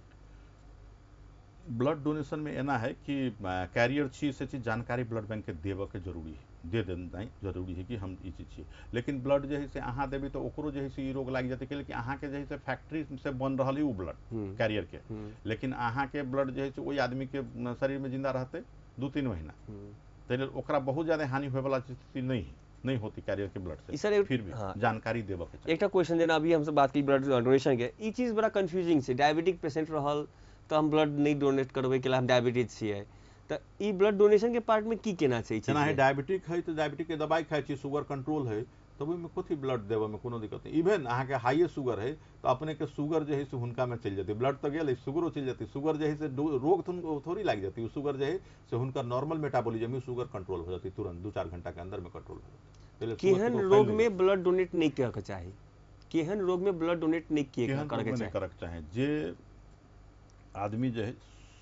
[SPEAKER 2] ब्लड डोनेशन में एना है कि कैरियर छी से चीज जानकारी ब्लड बैंक के देवे के जरूरी है, दे देना जरूरी है कि हम ई चीज छी। लेकिन ब्लड जे है से अहाँ देबै तो ओकरो जे है से ई रोग लाग जेतै कि अहाँ के जे है से फैक्ट्री से बन रहल है उ ब्लड कैरियर के। लेकिन अहाँ के ब्लड जे है से ओहि आदमी के शरीर में जिंदा रहते 2-3 महीना, ताहि लेल ओकरा बहुत ज्यादा हानि होए वाला स्थिति नहीं होती कैरियर के ब्लड
[SPEAKER 1] ई
[SPEAKER 2] से।
[SPEAKER 1] सर
[SPEAKER 2] फिर भी
[SPEAKER 1] हाँ,
[SPEAKER 2] जानकारी देवे के चाहिए।
[SPEAKER 1] एकटा क्वेश्चन जेना अभी हमसे बात की ब्लड डोनेशन के, ई चीज बड़ा कंफ्यूजिंग छै। डायबिटिक पेशेंट रहल तो हम ब्लड नहीं डोनेट करबै के हम डायबिटीज छियै, तो ई ब्लड डोनेशन के पार्ट में की केना छै?
[SPEAKER 2] जेना है डायबिटिक है तो डायबिटिक के दवाई खाई छी, शुगर कंट्रोल है तो ओहिमे कथी ब्लड देवे में कोनो दिक्कत नहीं। इवन अहाँ के हाइए शुगर है तो अपने के शुगर जो है से हुनका में चल जाती, ब्लड तो गेल शुगरो चल जाती। शुगर जो है से रोग थोड़ी लाग जाती, शुगर जो है से हुनका नॉर्मल मेटाबॉलिज्म में शुगर कंट्रोल हो जाती तुरंत 2-4 घंटा के अंदर में कंट्रोल हो जाती।
[SPEAKER 1] केहन रोग में ब्लड डोनेट नहीं करे के चाही? केहन रोग में ब्लड डोनेट नहीं करे के
[SPEAKER 2] करे के चाही? जे आदमी जो है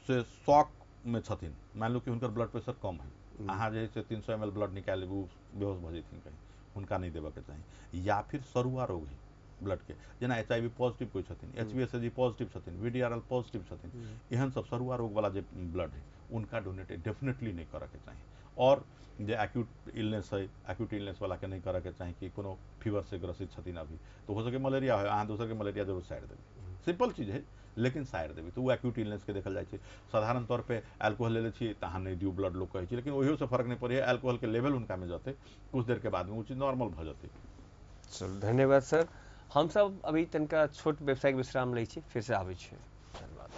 [SPEAKER 2] से शॉक में छथिन, मान लो कि हुनकर ब्लड प्रेशर कम है, अहाँ जे है से 300 ml ब्लड निकाल लेबू बेहोश भ जथिन कहीं, हुनका नहीं देवे के चाही। या फिर सरुआ रोग है ब्लड के, जेना HIV पॉजिटिव कोई छथिन, HbSAg पॉजिटिव छथिन, VDRL पॉजिटिव छथिन, एहन सब सरुआ रोग वाला जो ब्लड है उनका डोनेट डेफिनेटली नहीं करे के चाही। और जे एक्यूट इलनेस है, एक्यूट इलनेस वाला के नहीं करे के चाही कि कोनो फीवर से ग्रसित छथिन अभी तो हो सके मलेरिया है, अहाँ दोसर के मलेरिया जरूर साइड देबै, सिंपल चीज है लेकिन साइड देबै तो वो एक्यूट इलनेस के देखल जाइ छै। साधारण तौर पे अल्कोहल ले छियै तो अहाँ नहीं दियौ ब्लड लोग कहै छै, लेकिन ओहियो से फर्क नहीं पड़ै है। अल्कोहल के लेवल उनका में जते कुछ देर के बाद में वो चीज नॉर्मल भ जते।
[SPEAKER 1] चलो धन्यवाद सर। हम सब अभी तनका छोट व्यवसायिक विश्राम लै छी, फिर से आबै छी। धन्यवाद।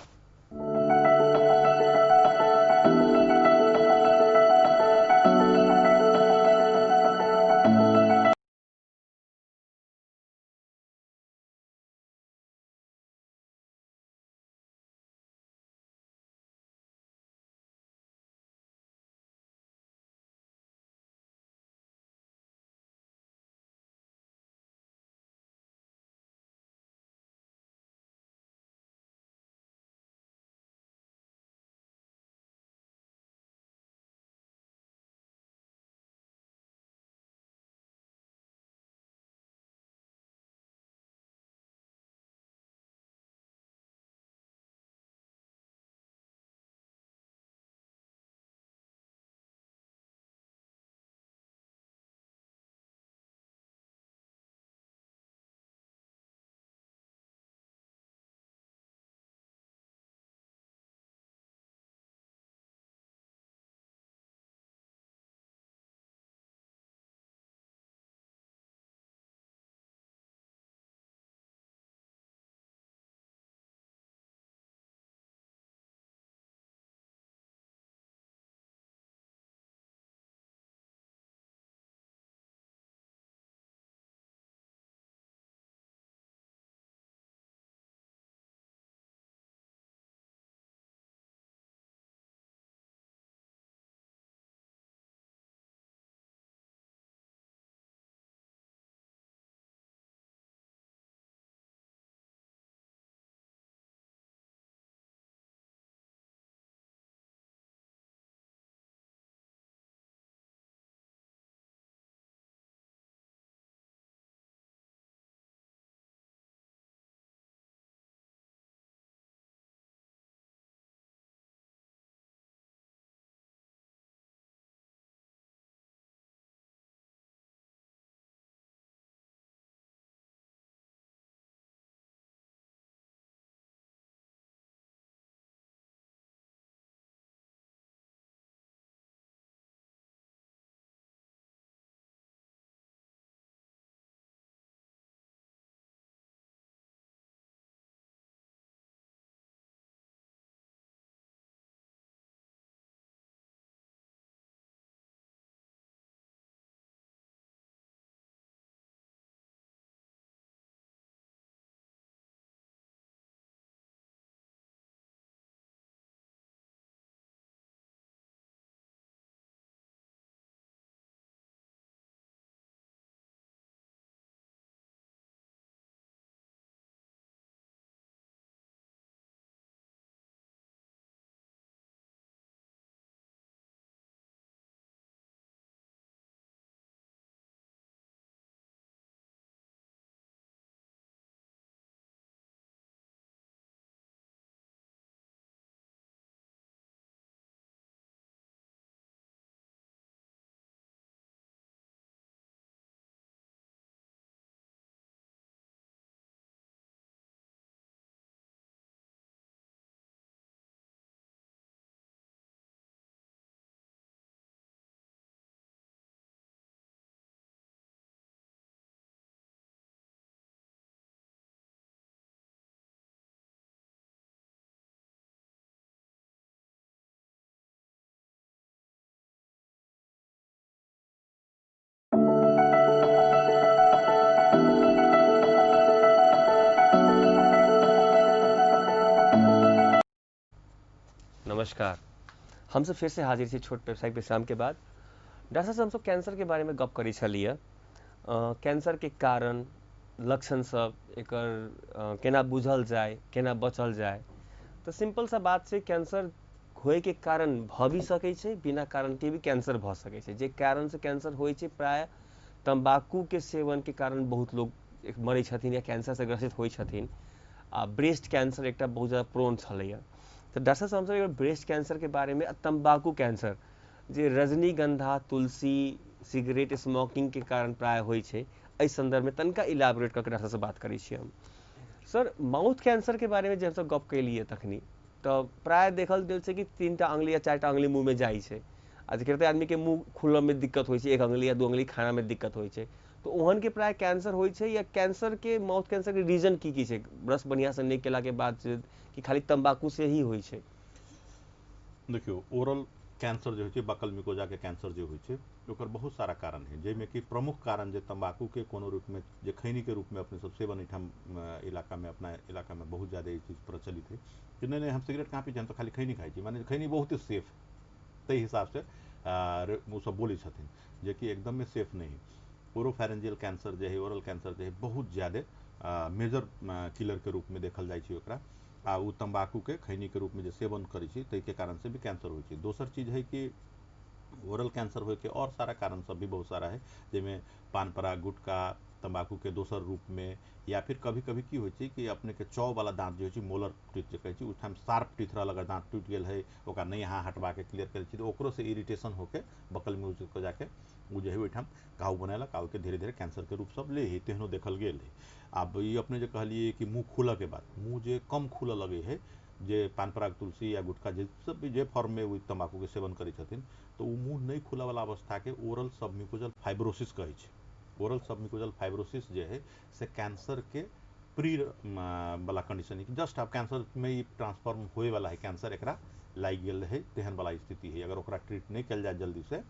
[SPEAKER 1] नमस्कार। हम सब फिर से हाजिर छी छोट व्यवसायिक विश्राम के बाद। डॉक्टर साहब, हम सब कैंसर के बारे में गप करी छलिए। कैंसर के कारण, लक्षण सब, एकर केना बुझल जाए, केना बचल जाए। तो सिंपल सा बात छै, कैंसर होए के कारण भ भी सकै छै, बिना कारण के भी कैंसर भ सकै छै। जे कारण से कैंसर होइ छै, प्राय तंबाकू के सेवन के कारण बहुत लोग मरै छथिन या कैंसर से ग्रसित होइ छथिन। आ ब्रेस्ट कैंसर एकटा बहुत ज़्यादा प्रोन छलैया। तो डॉक्टर साहब, हमसब ब्रेस्ट कैंसर के बारे में, तंबाकू कैंसर जे रजनीगंधा, तुलसी, सिगरेट स्मोकिंग के कारण प्राय होइ छै, एहि संदर्भ में तनका इलाबोरेट करके डॉक्टर से बात करी छी हम। सर, माउथ कैंसर के बारे में जब सब गप कैलिए तखनी, तो प्राय देखल गेल छै कि 3टा अंगुली या 4टा अंगुली मुंह में जाइ छै। आ कते आदमी के मुंह खुलल में दिक्कत होइ छै, 1 अंगुली या 2 अंगुली खाना में दिक्कत होइ छै। तो ओहन के प्राय कैंसर होइ छै, या कैंसर के, माउथ कैंसर के रीजन की छै? ब्रश बढ़िया से नहीं केला के बाद कि खाली तंबाकू से ही होइ छै?
[SPEAKER 2] देखियो, ओरल कैंसर जो है, बकल मिकोजा के कैंसर जो है, ओकर बहुत सारा कारण है, जैमें कि प्रमुख कारण जो तंबाकू के कोनो रूप में, जो खैनी के रूप में अपने सब सेवन एठाम इलाका में, अपना इलाका में बहुत ज़्यादा ये चीज़ प्रचलित है कि नहीं हम सिगरेट कहाँ पीछे, हम तो खाली खैनी खाई छी, माने खैनी बहुत ही सेफ तई हिसाब से वो सब बोली छथिन, जे कि एकदम में सेफ नहीं है। ओरोफैरेंजियल कैंसर जो है, ओरल कैंसर जो है, बहुत ज़्यादा मेजर किलर के रूप में देखल जाए छै ओकरा। आ उ तंबाकू के खैनी के रूप में जो सेवन करी छी, तई के कारण से भी कैंसर होइ छै। दोसर चीज है कि ओरल कैंसर होए के और सारा कारण सब भी बहुत सारा है, जिसमें पान पराग, गुटखा, तंबाकू के दोसर रूप में, या फिर कभी कभी की होइ छै कि अपने के चौ वाला दांत जो है, मोलर टीथ जे कहै छै, उठाम शार्प टीथ रहल, अगर दांत टूट गेल है, ओकरा नहीं यहाँ हटवा के क्लियर करे छी, तो ओकरो से इरिटेशन होके बकल में को जाके वो जो है ओठाम घाव बनैलक, आ के धीरे धीरे कैंसर के रूप सब ले ही, तेहनो देखल गेल है। अब ये अपने जो कहलिए कि मुँह खुला के बाद, मुँह जो कम खुला लगे है, जे पान पराग, तुलसी या गुटखा जे सब भी जे फॉर्म में वो तंबाकू के सेवन करी छथिन, तो वो मुँह नहीं खुला वाला अवस्था के ओरल सबम्यूकोजल फाइब्रोसिस कहै छै। ओरल सबम्यूकोजल फाइब्रोसिस जो है से कैंसर के प्री वाला कंडीशन है, जस्ट अब कैंसर में ही ट्रांसफॉर्म होए वाला है, कैंसर एकरा लाग गेल है, तेहन वाला स्थिति है। अगर ओकरा ट्रीट नहीं कल जाए जल्दी से,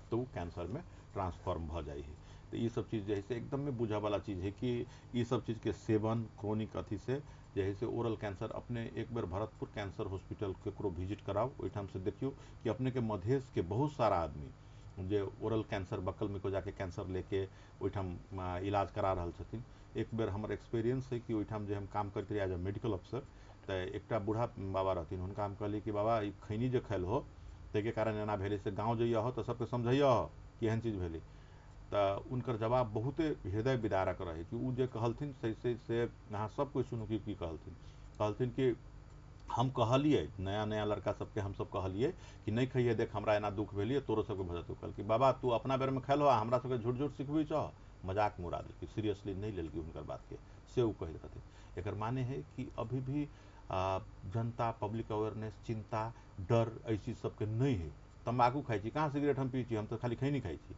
[SPEAKER 2] तो वो कैंसर में ट्रांसफॉर्म भ जाए है। तो ये सब चीज़ जो है एकदम में बुझा वाला चीज़ है कि ये सब चीज़ के सेवन क्रोनिक अथी से जो है ओरल कैंसर, अपने एक बार भरतपुर कैंसर हॉस्पिटल केकरो विजिट कराओ, ओहिठाम से देखियो कि अपने के मधेश के बहुत सारा आदमी जे ओरल कैंसर, बकल मिकोजा के कैंसर लेके ओहिठाम इलाज करा रहल छथिन। एक बेर हमर एक्सपीरियंस है कि ओहिठाम जे हम काम करते रही एज ए मेडिकल अफसर, तो एकटा बूढ़ा बाबा रहथिन, हुनका हम कहली कि बाबा ई खैनी जे खायल हो, ताहिके कारण एना भेलै, से गाँव जइया हो तो सबके समझैया हो कि एहन चीज भेलै। तो उनकर जवाब बहुते हृदय विदारक रहे कि उ जे कहलथिन से अहाँ सब कोई सुनू कि कहलथिन कि हम कहलिए नया नया लड़का सबके हम सब कहलिए कि नहीं खाइए, देख हमरा एना दुख भेलिए, तोरो सबके भजत। कहल कि बाबा तू अपना बेर में खेलो, हमरा सबके झूठ झूठ सिखबी चाह, मजाक मुड़ा देलकी, सीरियसली नहीं लेलकी उनकर बात के, से उ कहत रहथिन। एकर माने है कि अभी भी जनता, पब्लिक अवेयरनेस, चिंता, डर ऐसी सबके नहीं है। तंबाकू खाई छी, कहाँ सिगरेट हम पी छी, हम तो खाली खैनी खाई छी,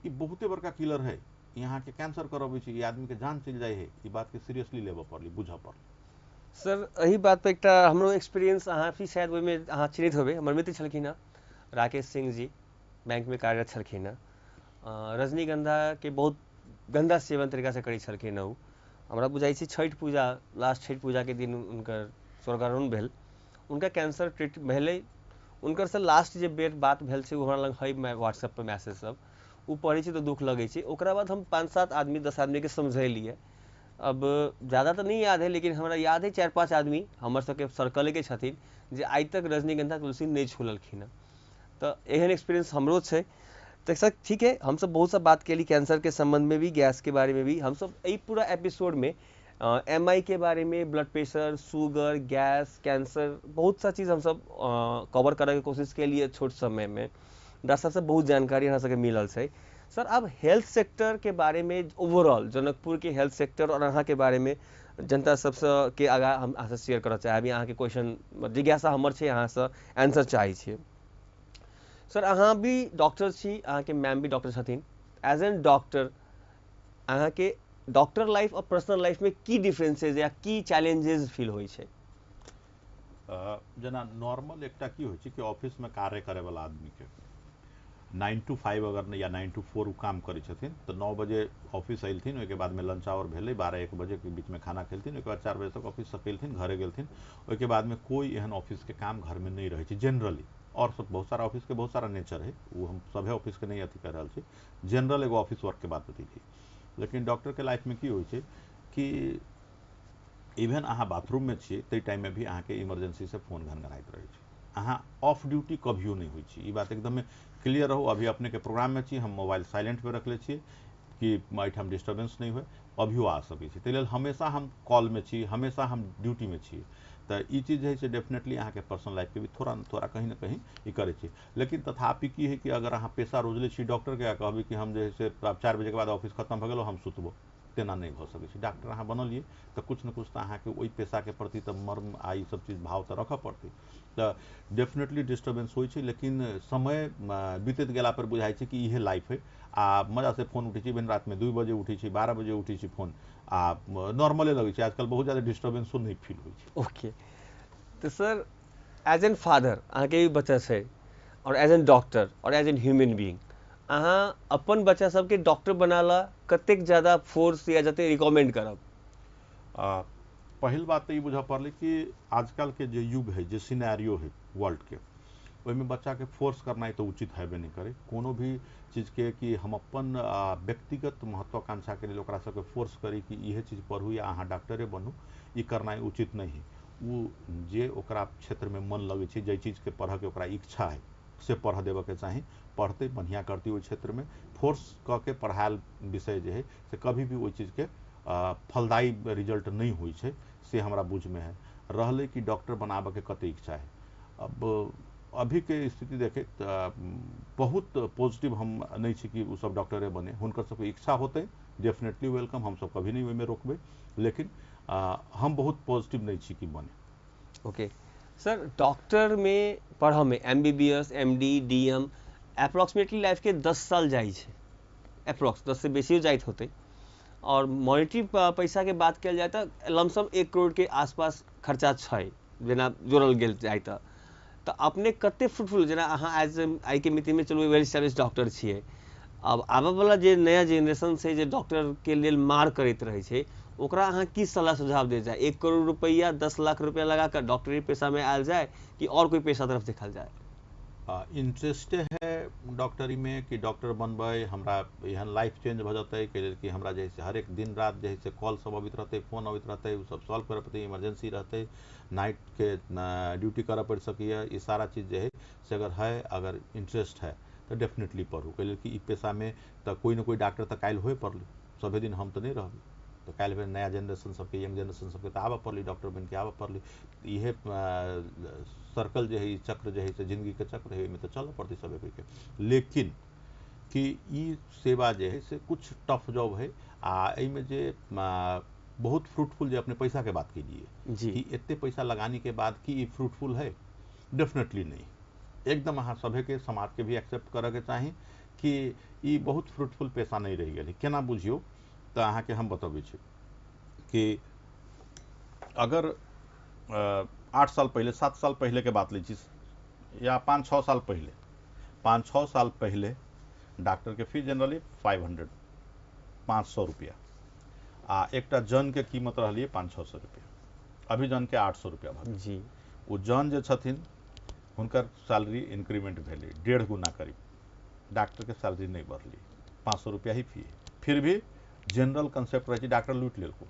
[SPEAKER 2] ये बहुते बड़का किलर है। यहाँ के कैंसर करबै छी, आदमी के जान चल जाए है, ये बात के सीरियसली लेबऽ पड़ली, बुझऽ पड़ली।
[SPEAKER 1] सर, एही बात पे एकटा हमरो एक्सपीरियंस, अहाँ भी शायद ओहिमे अहाँ चिन्हित होबे, हमर मित्र छलखिन हँ राकेश सिंह जी, बैंक में कार्यरत छलखिन हँ। रजनीगंधा के बहुत गंदा सेवन तरीका से करै छलखिन हँ। उ हमरा बुझाइ छै छठ पूजा, लास्ट छठ पूजा के दिन उनकर स्वर्गारोहण भेल, उनका कैंसर ट्रीट भेलै। उनकर से लास्ट जे बेर बात भेल छै, हमरा लग है व्हाट्सएप पर मैसेज सब, वो पढ़ै छै तो दुख लगै छै। ओकरा बाद हम 5-7 आदमी, 10 आदमी के समझेलिए। अब ज़्यादा तो नहीं याद है, लेकिन हमरा याद है 4-5 आदमी हमर सबके सर्कल के छथिन जे आइ तक रजनीगंधा, तुलसी नहीं छूलखिन हँ। तो एहन एक्सपीरियंस हमरो छै। तो सर ठीक है, हम सब बहुत सा बात केली कैंसर के संबंध में भी, गैस के बारे में भी। हम सब यही पूरा एपिसोड में एमआई के बारे में, blood pressure, sugar, gas, cancer, बहुत सा चीज़ हम सब कवर करे के कोशिश के लिए छोट समय में। डॉक्टर साहब से बहुत जानकारी हमरा सबके मिलल छै। सर, अब हेल्थ सेक्टर के बारे में ओवरऑल, जनकपुर के हेल्थ सेक्टर और अहाँ के बारे में जनता सबसे के आगा हम अहाँ से शेयर करऽ चाहब। अहाँ के क्वेश्चन जिज्ञासा हमर छै, अहाँ से आंसर चाहै छियै। सर, अहाँ भी डॉक्टर छी, अहाँ के मैम भी डॉक्टर छथिन। एज एन डॉक्टर, अहाँ के डॉक्टर लाइफ और पर्सनल लाइफ में की डिफरेंसेस या की चैलेंजेस फील होइ छै?
[SPEAKER 2] जना नॉर्मल एकटा की होइ छै कि ऑफिस में कार्य करे वाला आदमी के 9 to 5 अगर या 9 to 4 काम करै छथिन तो 9 बजे ऑफिस अयलथिन, ओहिके बाद में लंच आवर भेलै, 12-1 बजे के बीच में खाना खेलथिन, ओहिके बाद 4 बजे तक ऑफिस से केलथिन, घरे गेलथिन। ओहिके बाद में कोई एहन ऑफिस के काम घर में नहीं रहै छै जनरली। और सब बहुत सारा ऑफिस के बहुत सारा नेचर है, वो हम सभे ऑफिस के नहीं अथी कर रहल छी, जनरल एगो ऑफिस वर्क के बात बतै छी। लेकिन डॉक्टर के लाइफ में की होइ छै कि इवन अहाँ बाथरूम में छियै ताहि टाइम में भी अहाँ के इमरजेंसी से फोन घनघनाइत रहै छै। अहाँ ऑफ ड्यूटी कभियो नहीं होइ छी, ई बात एकदम क्लियर रहू। अभी अपने के प्रोग्राम में छी, हम मोबाइल साइलेंट पे रखले छियै कि एहिठाम डिस्टर्बेंस नहीं हुए, अभियो आ सकै छै। ताहि लेल हमेशा हम कॉल में छी, हमेशा हम ड्यूटी में छी। तो ई चीज है से डेफिनेटली अहाँ के पर्सनल लाइफ के भी थोड़ा न थोड़ा कहीं ना कहीं ई करे छी। लेकिन तथापि की है कि अगर अहाँ पेशा रोजले छी डॉक्टर के, कहबै कि हम जे है से 4 बजे के बाद ऑफिस खत्म भ गेलो हम सुतबो, तेना नहीं भ सकै छै। डॉक्टर अहाँ बनलिए तो कुछ न कुछ तो अहाँ के ओहि पेशा के प्रति तो मर्म आ ई सब चीज भाव तो रखऽ पड़तै। तो डेफिनेटली डिस्टर्बेंस होइ छै, लेकिन समय बीतैत गेला पर बुझाइ छै कि इहे लाइफ है। आ मजा से फोन उठै छै, इवन रात में 2 बजे उठै छै, 12 बजे उठै छै फोन, आ नॉर्मले लगै छै। आजकल बहुत ज्यादा डिस्टर्बेंसो नहीं फील होइ छै।
[SPEAKER 1] ओके, तो सर एज एन फादर अहाँके भी बच्चा छै, और एज एन डॉक्टर और एज एन ह्यूमन बीइंग अहाँ अपन बच्चा सबके डॉक्टर बनाला कतेक ज्यादा फोर्स या जते रिकमेंड करब?
[SPEAKER 2] आ, पहिल बात तो ये बुझा पड़ल कि आजकल के जो युग है, जो सिनेरियो है वर्ल्ड के, ओहिमे बच्चा के फोर्स करना तो उचित हेबे नहीं करे। कोनो भी चीज के कि हम अपन व्यक्तिगत महत्वाकांक्षा के लिए ओकरा सबके फोर्स करी कि इहे चीज पढ़ू या अहाँ डॉक्टरे बनू, ई करना उचित नहीं है। वो जे ओकरा क्षेत्र में मन लगे छै, जे चीज के पढ़ के ओकरा इच्छा है से पढ़ देवे के चाही, पढ़ते बढ़िया करती ओहि क्षेत्र में। फोर्स क के पढ़ायल विषय जे है से कभी भी ओहि चीज के फलदायी रिजल्ट नहीं होइ छै, से हमरा बुझ में है। रहले कि डॉक्टर बनाबे के कते इच्छा है, अब अभी के स्थिति देखे बहुत पॉजिटिव हम नहीं छी कि उ सब डॉक्टरे बने, हुनकर सबके इच्छा होते डेफिनेटली वेलकम, हम सब कभी नहीं ओहिमे रोकबै। लेकिन हम बहुत पॉजिटिव नहीं छी कि बने।
[SPEAKER 1] ओके सर, डॉक्टर में पढ़ में MBBS MD DM approximately life के 10 साल जाइ छै, अप्रोक्स 10 से बेसियो जाइत होते। और मॉनिटरी पैसा के बात कल जाए तो लमसम 1 करोड़ के आसपास खर्चा छै, जेना जोड़ल गेल जाए तो अपने कते फ्रूटफुल, जेना अहाँ एज आई के मिति में चलू वेल स्टैब्लिश डॉक्टर छियै, अब आबऽ वाला जे नया जेनरेशन छै जे डॉक्टर के लेल मार करैत रहे छै, ओकरा अहाँ की सलाह सुझाव दे जाए? 1 करोड़ रुपया 10 लाख रुपया लगा कर डॉक्टरी पेशा में आयल जाए कि और कोई पेशा तरफ देखल जाए?
[SPEAKER 2] इंटरेस्ट है डॉक्टरी में कि डॉक्टर बनबै, हमरा एहन लाइफ चेंज भ जतै कि हमरा जे है हर एक दिन रात जे है कॉल सब अबित रहते, फोन अबित रहते, उ सब सॉल्व करे पड़ते, इमरजेंसी रहते, नाइट के ड्यूटी करे पड़ सकिए, ये सारा चीज जो है से अगर इंटरेस्ट है तो डेफिनेटली पढ़ू। कैल कि ई पेशा में तो कोई ना कोई डॉक्टर तो काल्हि होए पड़लै, सभे दिन हम तो नहीं रहबै, तो काल्हि फेर नया जनरेशन सबके, यंग जनरेशन सबके तो आबऽ पड़लै, डॉक्टर बन के आबऽ पड़लै। इहे सर्कल जो है, चक्र जो है से जिंदगी के चक्र है, में तो चल पड़ती सब के। लेकिन कि ई सेवा जो है से कुछ टफ जॉब है, आ एहिमे जे बहुत फ्रूटफुल, जो अपने पैसा के बात कीजिए कि इतने पैसा लगाने के बाद कि फ्रूटफुल है, डेफिनेटली नहीं। एकदम अहाँ सभे के समाज के भी एक्सेप्ट करे के चाही कि ई बहुत फ्रूटफुल पेशा नहीं रह गई। केना बुझियो तो अहाँ के हम बतबै छी कि अगर 8 साल पहले, 7 साल पहले के बात ली छी, या 5-6 साल पहले, 5-6 साल पहले डॉक्टर के फीस जनरली 500 रुपया, आ एक जन के कीमत रही 500-600 रुपया। अभी जन के 800 रुपया भऽ
[SPEAKER 1] जी।
[SPEAKER 2] वो जन जे छथिन हुनकर सैलरी इंक्रीमेंट भेलै 1.5 गुना करीब, डॉक्टर के सैलरी नहीं बढ़ली, 500 रुपया ही फी। फिर भी जनरल कंसेप्ट रहे डॉक्टर लूट लेलको,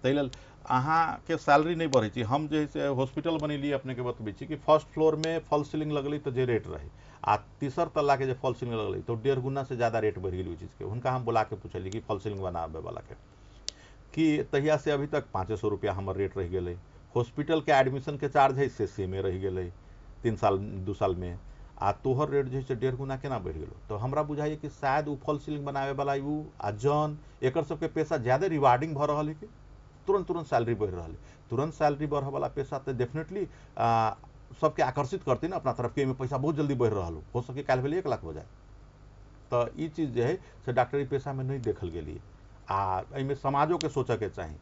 [SPEAKER 2] ताहि लेल अहाँ के सैलरी नहीं बढ़े छी। हम जे से हॉस्पिटल बनेलिए, अपने के बतबै छी कि फर्स्ट फ्लोर में फॉल सीलिंग लगलै तो जे रेट रहे, आ तीसर तल्ला के जे फॉल सीलिंग लगलै तो 1.5 गुना से ज्यादा रेट बढ़ गई चीज के। हुनका हम बुला के पूछली कि फॉल सीलिंग बनाबे वाला के कि तहिया से अभी तक 500 रुपया हमर रेट रह गए। हॉस्पिटल के एडमिशन के चार्ज है से सेमे रह गए 3 साल 2 साल में, आ तोहर रेट जो है 1.5 गुना केना बढ़ गलो। तो हमरा बुझाइए कि शायद वो फॉल सीलिंग बनावे वाला उ आ जन एकर सबके पैसा ज्यादा रिवार्डिंग भ रहा है कि तुरंत सैलरी बढ़ रहा है। तुरंत सैलरी बढ़े वाला पैसा तो डेफिनेटली सबके आकर्षित करती ना अपना तरफ के, में पैसा बहुत जल्दी बढ़ रहा हो सके काल भेल 1 लाख हो जाए। तो ये चीज जो है से डॉक्टरी पेशा में नहीं देखल गेली। आ एहिमे समाजों के सोचे के चाही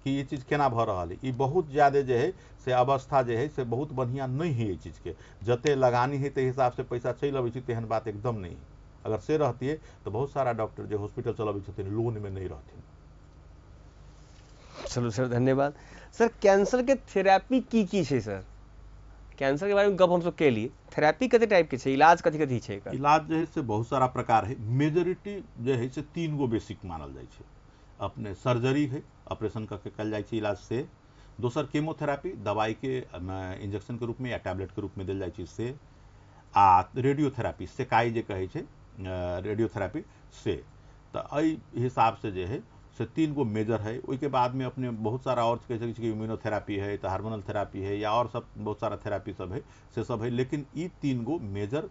[SPEAKER 2] कि ये चीज केना भ रहा है, ई बहुत ज्यादा जो है से अवस्था जो है से बहुत बढ़िया नहीं है। ये चीज के जते लगानी है ते हिसाब से पैसा चल अबै छै, तेहन बात एकदम नहीं है। अगर से रहती है तो बहुत सारा डॉक्टर जो हॉस्पिटल चलबै छथिन लोन में नहीं रहथिन।
[SPEAKER 1] चलो सर, धन्यवाद सर। कैंसर के थेरापी की छै सर? कैंसर के बारे में गप हम सब के लिए, थेरापी कते टाइप के छै, इलाज कथी कथी छै एकर?
[SPEAKER 2] इलाज जो है से बहुत सारा प्रकार है। मेजोरिटी जो है से 3 गो बेसिक मानल जाए छै। अपने सर्जरी है, ऑपरेशन करके कल जाए छै इलाज से। दोसर केमोथेरापी, दवाई के इंजेक्शन के रूप में या टैबलेट के रूप में दिल जाए छै से। आ रेडियोथेरापी, सेकाई जे कहे छै रेडियोथेरापी से। तो एहि हिसाब से जो है से 3 गो मेजर है। उसके बाद में अपने बहुत सारा और कह सकै छी कि इम्यूनोथेरापी है, तो हार्मोनल थेरापी है, या और सब बहुत सारा थेरापी सब है से सब है। लेकिन ये 3 गो major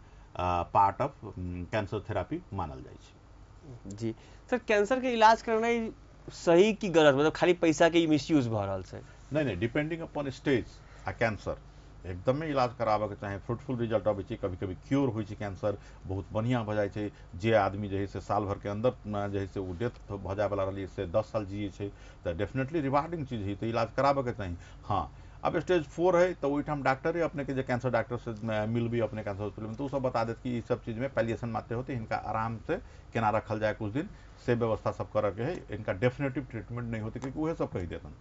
[SPEAKER 2] part of cancer therapy मानल जाए छै।
[SPEAKER 1] जी सर, कैंसर के इलाज करना सही की गलत, मतलब खाली पैसा के मिसयूज भ रहल छै?
[SPEAKER 2] नहीं नहीं, डिपेंडिंग अपॉन स्टेज आ कैंसर एकदमे इलाज कराबे के चाहे, फ्रूटफुल रिजल्ट अबै छै। कभी कभी क्योर होइ छै कैंसर, बहुत बढ़िया भ जाए छै। जे आदमी जे है से साल भर के अंदर जे है से वो डेथ भ जाए वाला रही से 10 साल जिये छै, तो डेफिनेटली रिवार्डिंग चीज है, तो इलाज कराबे के चाही। हाँ, अब स्टेज 4 है तो ओहिठाम डॉक्टर अपने के, कैंसर डॉक्टर से मिलबी अपने कैंसर हॉस्पिटल में, तो सब बता देत कि ये सब चीज में पैलिएशन मात्र होते, इनका आराम से केना रखल जाए, कुछ दिन से व्यवस्था सब करे के है। इनका डेफिनेटिव ट्रीटमेंट नहीं होती, क्योंकि वह सब कही देतन।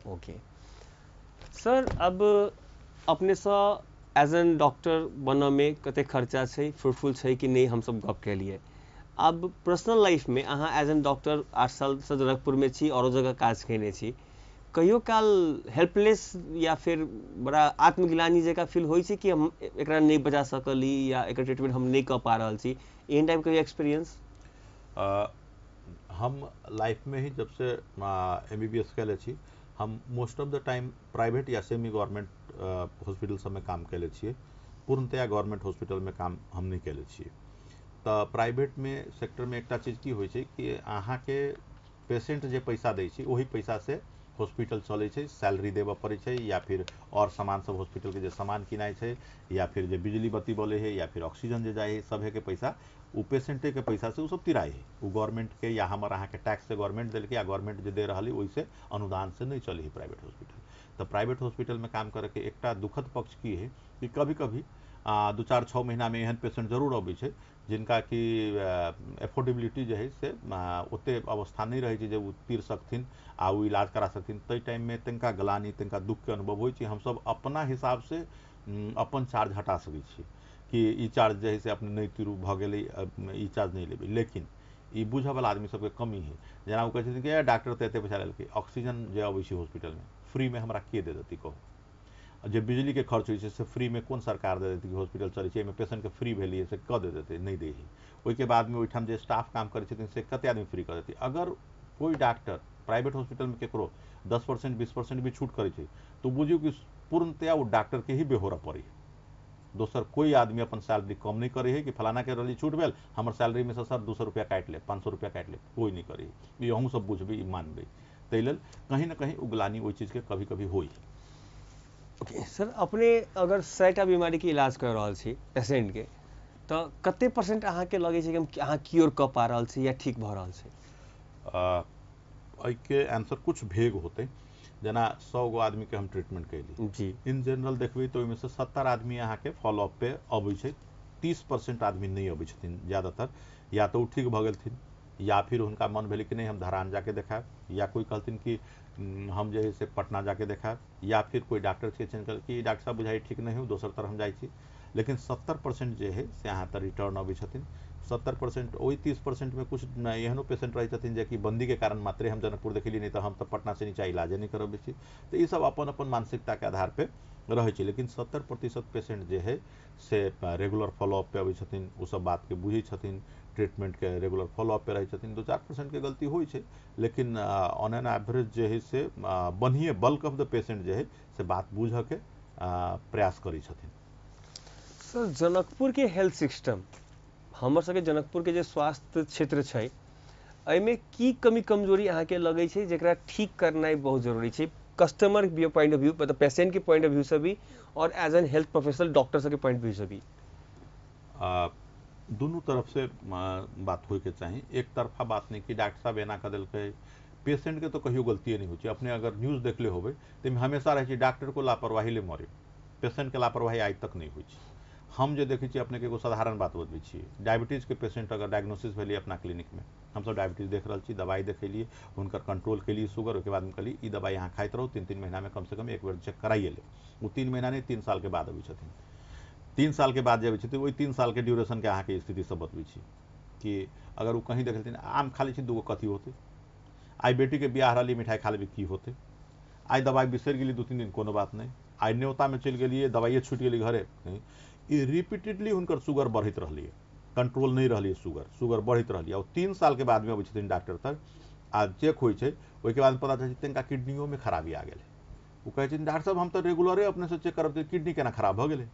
[SPEAKER 1] ओके सर, अब अपने सँ एज एन डॉक्टर बनऽ में कते खर्चा छै, फ्रूटफुल छै कि नहीं, हम सब गप के लिए। अब पर्सनल लाइफ में अहाँ एज एन डॉक्टर 8 साल से जनकपुर में छी, औरो जगह काज केने छी, कहियो काल हेल्पलेस या फिर बड़ा आत्मग्लानि जैसा फील होइ छै कि हम एकरा नहीं बचा सकली या एकर ट्रीटमेंट हम नहीं कर पा रहल छी, एहन टाइप के एक्सपीरियंस?
[SPEAKER 2] हम लाइफ में ही जब से MBBS कैले छी, हम most of the time private या सेमी गवर्नमेंट हॉस्पिटल सब में काम कैले छिए। पूर्णतया गवर्नमेंट हॉस्पिटल में काम हम नहीं कैले छिए। तो प्राइवेट में सेक्टर में एकटा चीज की होइ छै कि अहाँ के पेशेंट जे पैसा दै छै वही पैसा से हॉस्पिटल चले छै, सैलरी देबऽ पड़े छै, या फिर और सामान सब हॉस्पिटल के जे सामान किनाइ छै, या फिर जे बिजली बत्ती बोले है, या फिर ऑक्सीजन जे जाए है, सब के पैसा वो पेशेंटे के पैसा से वो सब तिराए है। वो गवर्नमेंट के या हमार अहाँ के टैक्स से गवर्नमेंट दिल के, या गवर्नमेंट जो दे रहा है वैसे अनुदान से नहीं चले है प्राइवेट हॉस्पिटल। तो प्राइवेट हॉस्पिटल में काम करे के एकटा दुखद पक्ष की है कि कभी कभी 2-4-6 महीना में एहन पेशेंट जरूर अबै छै जिनका कि एफोर्डेबिलिटी जो है से ओते अवस्था नहीं रहे छै जे वो तीर सकथिन आ वो इलाज करा सकथिन। तई टाइम में तिनका गलानी, तिनका दुख के अनुभव होइ छै। हम सब अपना हिसाब से अपन चार्ज हटा सकै छी कि ई चार्ज जे है से अपने नहीं तीरू भ गेलै, ई चार्ज नहीं लेबै। लेकिन ई बुझे वाला आदमी सबके कमी है। जेना वो कहै छथिन कि डॉक्टर तो एते पैसा लेलकै, ऑक्सीजन जे अबै छै हॉस्पिटल में फ्री में हमरा के दे देतै कहू? जे बिजली के खर्च होइ छै से फ्री में कोन सरकार दे देतै कि हॉस्पिटल चलै छै, एहिमे पेशेंट के फ्री भेलिए से कऽ दे देतै? नहीं दे है। ओहिके बाद में ओहिठाम जे स्टाफ काम करै छथिन से कते आदमी फ्री कर देतै? अगर कोई डॉक्टर प्राइवेट हॉस्पिटल में केकरो 10% 20% भी छूट करे छै तो बुझियो कि पूर्णतया वो डॉक्टर के ही बेहोरा पड़ी है। दोसर कोई आदमी अपन सैलरी कम नहीं करे है कि फलाना के रही छूट भेल, हमर सैलरी में से सर 200 रुपया काटि ले, 500 रुपया काटि ले, कोई नहीं करे। ये अहूँ सब बुझबै, मानबै। ताहि लेल कहीं ना कहीं उगलानी वही चीज के कभी कभी होई।
[SPEAKER 1] ओके सर, अपने अगर 100टा बीमारी के इलाज कर रहल छी पेशेंट के, तो कते परसेंट अहाँ के लगे छै कि हम अहाँ क्योर कर पा रहल छी या ठीक भ रहल छै?
[SPEAKER 2] के आंसर कुछ भेग होते। जना 100 गो आदमी के हम treatment Kelly
[SPEAKER 1] ji,
[SPEAKER 2] in general देखबै तो ओहिमे से 70 आदमी अहाँ के फॉलोअप पे अबै छै। 30% आदमी नहीं अबै छथिन ज्यादातर, या तो ठीक भ गेलथिन, या फिर उनका मन भेलै कि नहीं हम धरान जाके देखाएब, या कोई कहलथिन कि हम जे है से पटना जाके देखाएब, या फिर कोई डॉक्टर से चेंज कर कि डॉक्टर साहब बुझाइ ठीक नहीं हो, दोसर तरह हम जाइ छी। लेकिन 70% जे है से अहाँ तर रिटर्न अबै छथिन। 70% वही 30% में कुछ एहनो पेशेंट रहे छथिन जे कि बंदी के कारण मात्रे हम जनकपुर देखली, नहीं तो हम तो पटना से नीचा इलाजे नहीं करबै छी। तो ये सब अपन अपन मानसिकता के आधार पे रहे छै। लेकिन 70% पेशेंट जे है से रेगुलर फॉलोअप पे अबै छथिन, वो सब बात के बुझै छथिन, ट्रीटमेंट के रेगुलर फॉलोअप पे रहे छथिन। 2-4% के गलती होइ छै, लेकिन ऑन एन एवरेज जे है से बढ़िए बल्क ऑफ द पेशेंट जे है से बात बुझे के प्रयास करै छथिन।
[SPEAKER 1] सर, जनकपुर के हेल्थ सिस्टम, हमर सबके जनकपुर के जे स्वास्थ्य क्षेत्र छै, एहिमे की कमी कमजोरी अहाँ के लगे छै जेकरा ठीक करनाइ बहुत जरूरी छै, customer view point of view, मतलब पेशेंट के पॉइंट ऑफ व्यू से भी और as an health professional doctor सब के पॉइंट ऑफ व्यू से भी?
[SPEAKER 2] दोनों तरफ से बात होय के चाहिए। एक तरफा बात नहीं कि डॉक्टर साहब एना कर दिलकै, पेशेंट के तो कहियो गलती नहीं होती। अपने अगर न्यूज देखले होबे तो हमेशा रहे डॉक्टर को लापरवाही ले मरे, पेशेंट के लापरवाही आज तक नहीं हुई। हम जो देखे अपने के एगो साधारण बात बतबै छी, डायबिटीज के पेशेंट अगर डायग्नोसिस भेलिए अपना क्लिनिक में, हम सब डायबिटीज देख रही, दवाई देखेलिए, उनकर कंट्रोल के लिए शुगर, उसके बाद हम कहली ई दवाई यहाँ खाइत रहो, 3-3 महीना में कम से कम एक बार चेक कराइए ले। वो 3 महीना नहीं 3 साल के बाद अबै छथिन। 3 साल के बाद जे अबै छथिन वही 3 साल के ड्यूरेशन के अहाँके स्थिति सब बतबै छी कि अगर वो कहीं देख लेथिन आम खा लै छी दूगो कथी होते, आई बेटी के बियाह रही मिठाई खा लेबी की होते, आई दवाई बिसरि गेली 2-3 दिन कोनो बात नहीं, आई न्योता में चलि गेलिए दवाइए छूट गेली घरे नहीं, ये रिपीटेडली हुनकर शुगर बढ़त रही, कंट्रोल नहीं रही, शुगर बढ़त रही। और 3 साल के बाद में अबै छथिन डॉक्टर तक, आ चेक होइ छै, ओहिके बाद पता चलै छै तिनका किडनियों में खराबी आ गेलै। वो कहै छै डॉक्टर साहब हम तो रेगुलरे अपने से चेक करब, किडनी केना खराब भ गेलै।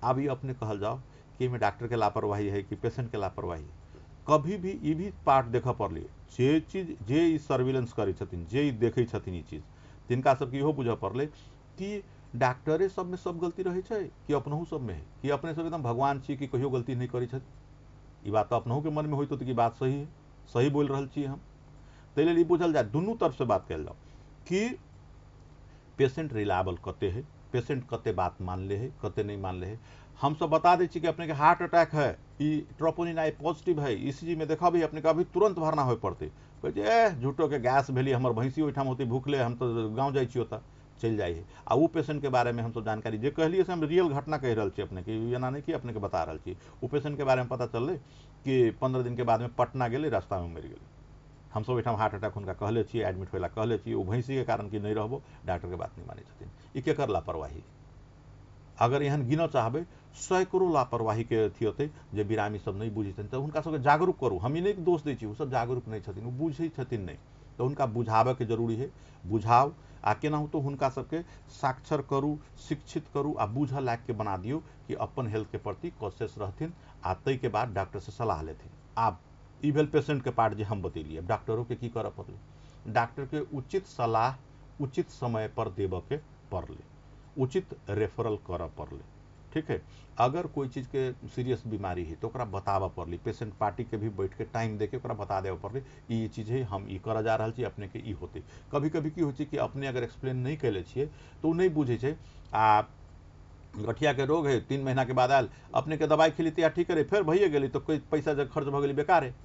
[SPEAKER 2] अब ये अपने कहल जाओ कि में डॉक्टर के लापरवाही है कि पेशेंट के लापरवाही है। कभी भी ये भी पार्ट देख पड़लिए, जे चीज जे सर्विलेंस करै छथिन, जे देखे छथिन ई चीज, तिनका सबके इहो बुझ पड़ले कि डॉक्टरे सब में सब गलती रहे छै कि अपनहु सब में है, कि अपने सब एकदम भगवान छी कि कहियो गलती नहीं करै छथिन। ई बात तो अपनहु के मन में होइत कि बात सही है, सही बोल रहल छी हम। ताहि लेल ई बुझल जाए, दुनू तरफ से बात कल जाओ कि पेशेंट रिलायबल कते है, पेशेंट कते बात मान ले है, कते नहीं मान ले है। हम सब बता दै छी कि अपने के हार्ट अटैक है, ई ट्रोपोनिन आई पॉजिटिव है, ईसीजी में देखा भी अपने का अभी तुरंत भरना हो पड़ते, झूठो के गैस भेली हमर भैंसी ओहिठाम होती भूखले, हम तो गाँव जाइ छी ओतऽ चल जाइए। आ वो पेशेंट के बारे में हम सब जानकारी जे कहलिए से हम रियल घटना कह रहा छी अपने के, एना नहीं कि अपने के बता रहा छी। वो पेशेंट के बारे में पता चलले कि 15 दिन के बाद में पटना गेले, रास्ता में मर गए। हम सब एठाम हार्ट अटैक उनका कहले छी, एडमिट होला कहले छी, वो भैंसी के कारण कि नहीं रहबो, डॉक्टर के बात नहीं माने छथिन। ई केकर लापरवाही? अगर यहाँ गिन चाहबे सैकड़ों लापरवाही के अथी होते जे बिरामी सब नहीं बुझे तो उनका सबके जागरूक करू। हम नहीं दोष दै छी, वो सब जागरूक नहीं छथिन, वो बुझे छथिन नहीं, तो उनका बुझावे के जरूरी है। बुझाओ आ केनाहु तो हुनका सबके साक्षर करू, शिक्षित करू आ बुझ लायक के बना दियो कि अपन हेल्थ के प्रति कॉन्शियस रहथिन, आ तई के बाद डॉक्टर से सलाह लेथिन। आप ई भेल पेशेंट के पार्ट जे हम बतेलिए। डॉक्टरों के की करऽ पड़ले, डॉक्टर के उचित सलाह उचित समय पर देव के पड़ले, उचित रेफरल करऽ पड़ले। ठीक है, अगर कोई चीज के सीरियस बीमारी है तो बतावा पड़ली, पेशेंट पार्टी के भी बैठ के टाइम दे के बता देवे पड़ली ये चीज है, हम ई कर जा रहा छी, अपने के ई होते। कभी कभी की होइ कि अपने अगर एक्सप्लेन नहीं कैले छिए तो नहीं बुझे छे। आ गठिया के रोग है 3 महीना के बाद आयल, अपने के दवाई खिली तैयार ठीक करे, फिर भइए गेली तो कोई पैसा जब खर्च भ गेली बेकार है।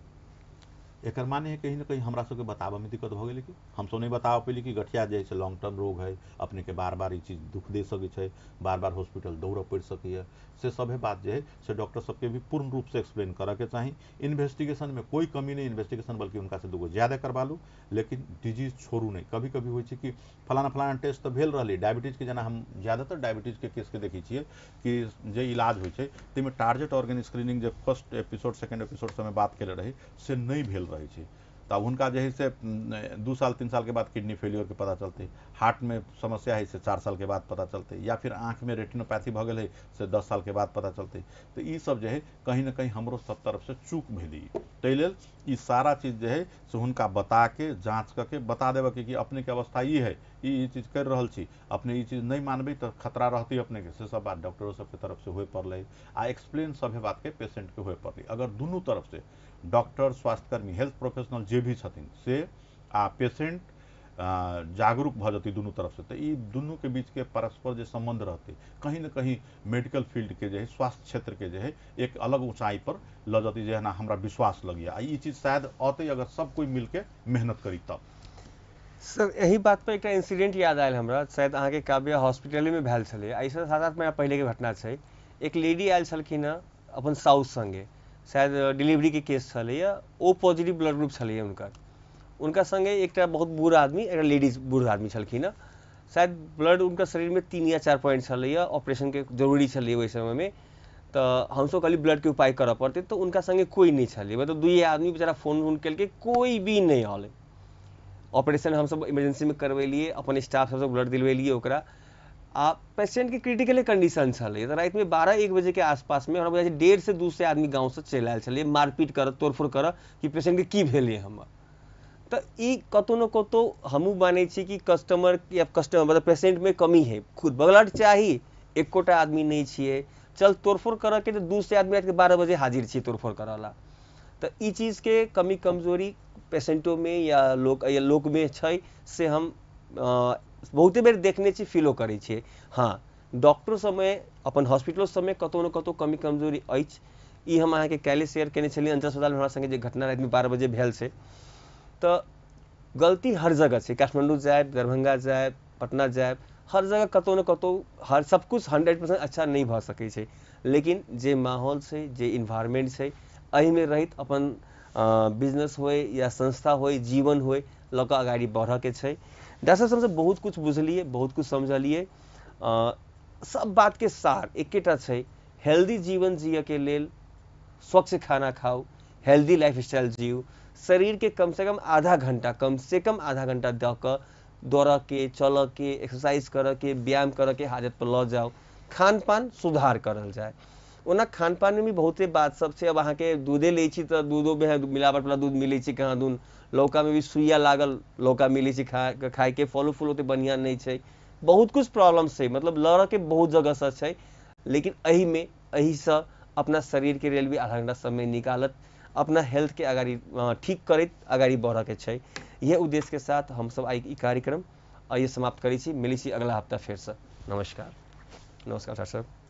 [SPEAKER 2] एक माने है कहीं ना कहीं हमरा सबके बताबे में दिक्कत हो गई कि हम सब नहीं बता पेली कि गठिया जे है लॉन्ग टर्म रोग है, अपने के बार बार ये चीज दुख दे सके छै, बार बार हॉस्पिटल दौड़ पड़ सके से सभे बात जो है से डॉक्टर सबके भी पूर्ण रूप से एक्सप्लेन करे के चाहिए। इन्वेस्टिगेशन में कोई कमी नहीं, इन्वेस्टिगेशन बल्कि उनका से दूगो ज्यादा करवा लू, लेकिन डिजीज छोड़ू नहीं। कभी कभी हो कि फलाना फलाना टेस्ट तो भेल रही, डायबिटीज के जना हम ज्यादातर डायबिटीज के केस के देखी छे कि जे इलाज हो में टारगेट ऑर्गन स्क्रीनिंग जो फर्स्ट एपिसोड सेकेंड एपिसोड से बात करे रही से नहीं भेल रही है। तब उनका जो है से 2 साल 3 साल के बाद किडनी फेलियर के पता चलते, हार्ट में समस्या है से 4 साल के बाद पता चलते, या फिर आँख में रेटिनोपैथी भ गई है से 10 साल के बाद पता चलते। तो ये सब जो है कहीं ना कहीं हमरो सब तरफ से चूक भेली। ताहि लेल ई सारा चीज जो है से हुनका बता के जाँच करके बता देवे कि अपने के अवस्था ये है, ये चीज कर रहा छी, अपने ये चीज नहीं मानबे तो खतरा रहती अपने के, से सब बात डॉक्टरों सबके तरफ से हुए पड़े आ एक्सप्लेन सभे बात के पेशेंट के हुए पड़े। अगर दोनों तरफ से डॉक्टर, स्वास्थ्यकर्मी, हेल्थ प्रोफेशनल जे भी छथिन से आ पेशेंट जागरूक भ जती दोनों तरफ से, तो ये दोनों के बीच के परस्पर जो संबंध रहते कहीं ना कहीं मेडिकल फील्ड के जो है, स्वास्थ्य क्षेत्र के जो है एक अलग ऊंचाई पर ल जाती, जो है ना हमरा विश्वास लगिया। ये चीज शायद आते अगर सब कोई मिल के मेहनत करी तब।
[SPEAKER 1] सर यही बात पर एक इंसिडेंट याद आयल हमरा, शायद अहाँ के काव्या हॉस्पिटल में भेल छले। ऐसा 7-8 महीना पहले के घटना छै। एक लेडी आयल छलखिन अपन साउस संगे, शायद डिलीवरी के केस छलै, ओ पॉजिटिव ब्लड ग्रुप छलै उनका संगे एक बहुत बूढ़ आदमी, एक लेडीज बूढ़ आदमी छलखिन। शायद ब्लड उनका शरीर में 3 या 4 पॉइंट छलै, ऑपरेशन के जरूरी छलै वही समय में। तो हम सब कहली ब्लड के उपाय करऽ पड़ते, तो उनका संगे कोई नहीं छलै, मतलब 2 आदमी बेचारा फोन उन केलकै, कोई भी नहीं हल। ऑपरेशन हम सब इमरजेंसी में करवेलिए, अपन स्टाफ सब ब्लड दिलवेलिए ओकरा। आ पेशेंट के क्रिटिकल कंडीशन छलै। तो रात में 12-1 बजे के आसपास में हमरा बुझाइ छै 1.5 से 2 से आदमी गाँव से चलि आयल छलै, मारपीट कर तोड़फोड़ कर कि पेशेंट के की भेलै हमर। तो ई कतौ न कतौ हमू माने छी कि कस्टमर या कस्टमर मतलब पेशेंट में कमी है। खुद ब्लड चाही, एकोटा आदमी नहीं छिए, चल तोड़फोड़ कर के 2 से आदमी रात के 12 बजे हाजिर छिए तोड़फोड़ करला। तो ई चीज के कमी कमजोरी पेशेंटों में या लोग में छै से हम बहुते बेर देखने छी, फीलो करै छियै। हाँ, डॉक्टर सबमे अपन हॉस्पिटलो सबमे कतौ न कतौ कमी कमजोरी अछि। ई हम अहाँके काल्हि शेयर केने छलियै अंचल अस्पताल में हमरा संगे जे घटना रातिमे 12 बजे भेल छै। तऽ गलती हर जगह छै, काठमांडू जाए, दरभंगा जाए, पटना जाए, हर जगह कतौ न कतौ हर सब कुछ 100% अच्छा नहीं भऽ सकै छै। लेकिन जे माहौल छै, जे इन्वायरमेंट छै, एहिमे रहित अपन बिजनेस होय या संस्था होय, जीवन होय, लऽ कऽ आगाड़ी बढ़ऽके छै। डॉक्टर साहब से बहुत कुछ बुझलियै, बहुत कुछ समझलियै। सब बात के सार एकेटा छै, हेल्दी जीवन जियै के लेल स्वच्छ खाना खाओ, हेल्दी लाइफस्टाइल जियो, शरीर के कम से कम आधा घंटा, कम से कम आधा घंटा दऽ कऽ दौड़ के, चल के, एक्सरसाइज कर के, व्यायाम कर के हाजत पर लऽ जाओ। खान पान सुधार करल जाए। ओना खान पान में भी बहुते बात सब छै। अब अहाँ के दूधे लै छी तऽ दूधो में मिलावट वाला दूध मिलै छै कहाँ दून, लौका में भी सुइया लागल लौका मिलै छै खाए के, फलो फूल ओते बढ़िया नहीं छै। बहुत कुछ प्रॉब्लम छै, मतलब लड़ के बहुत जगह से छै। लेकिन एही से अपना शरीर के लेल भी आधा घंटा समय निकालत, अपना हेल्थ के अगाड़ी ठीक करैत अगाड़ी बढ़ऽ के छै। यह उद्देश्य के साथ हम सब आई ई कार्यक्रम आइए समाप्त करै छी। मिलै छी अगला हफ्ता फेर से। नमस्कार। नमस्कार डॉक्टर साहब।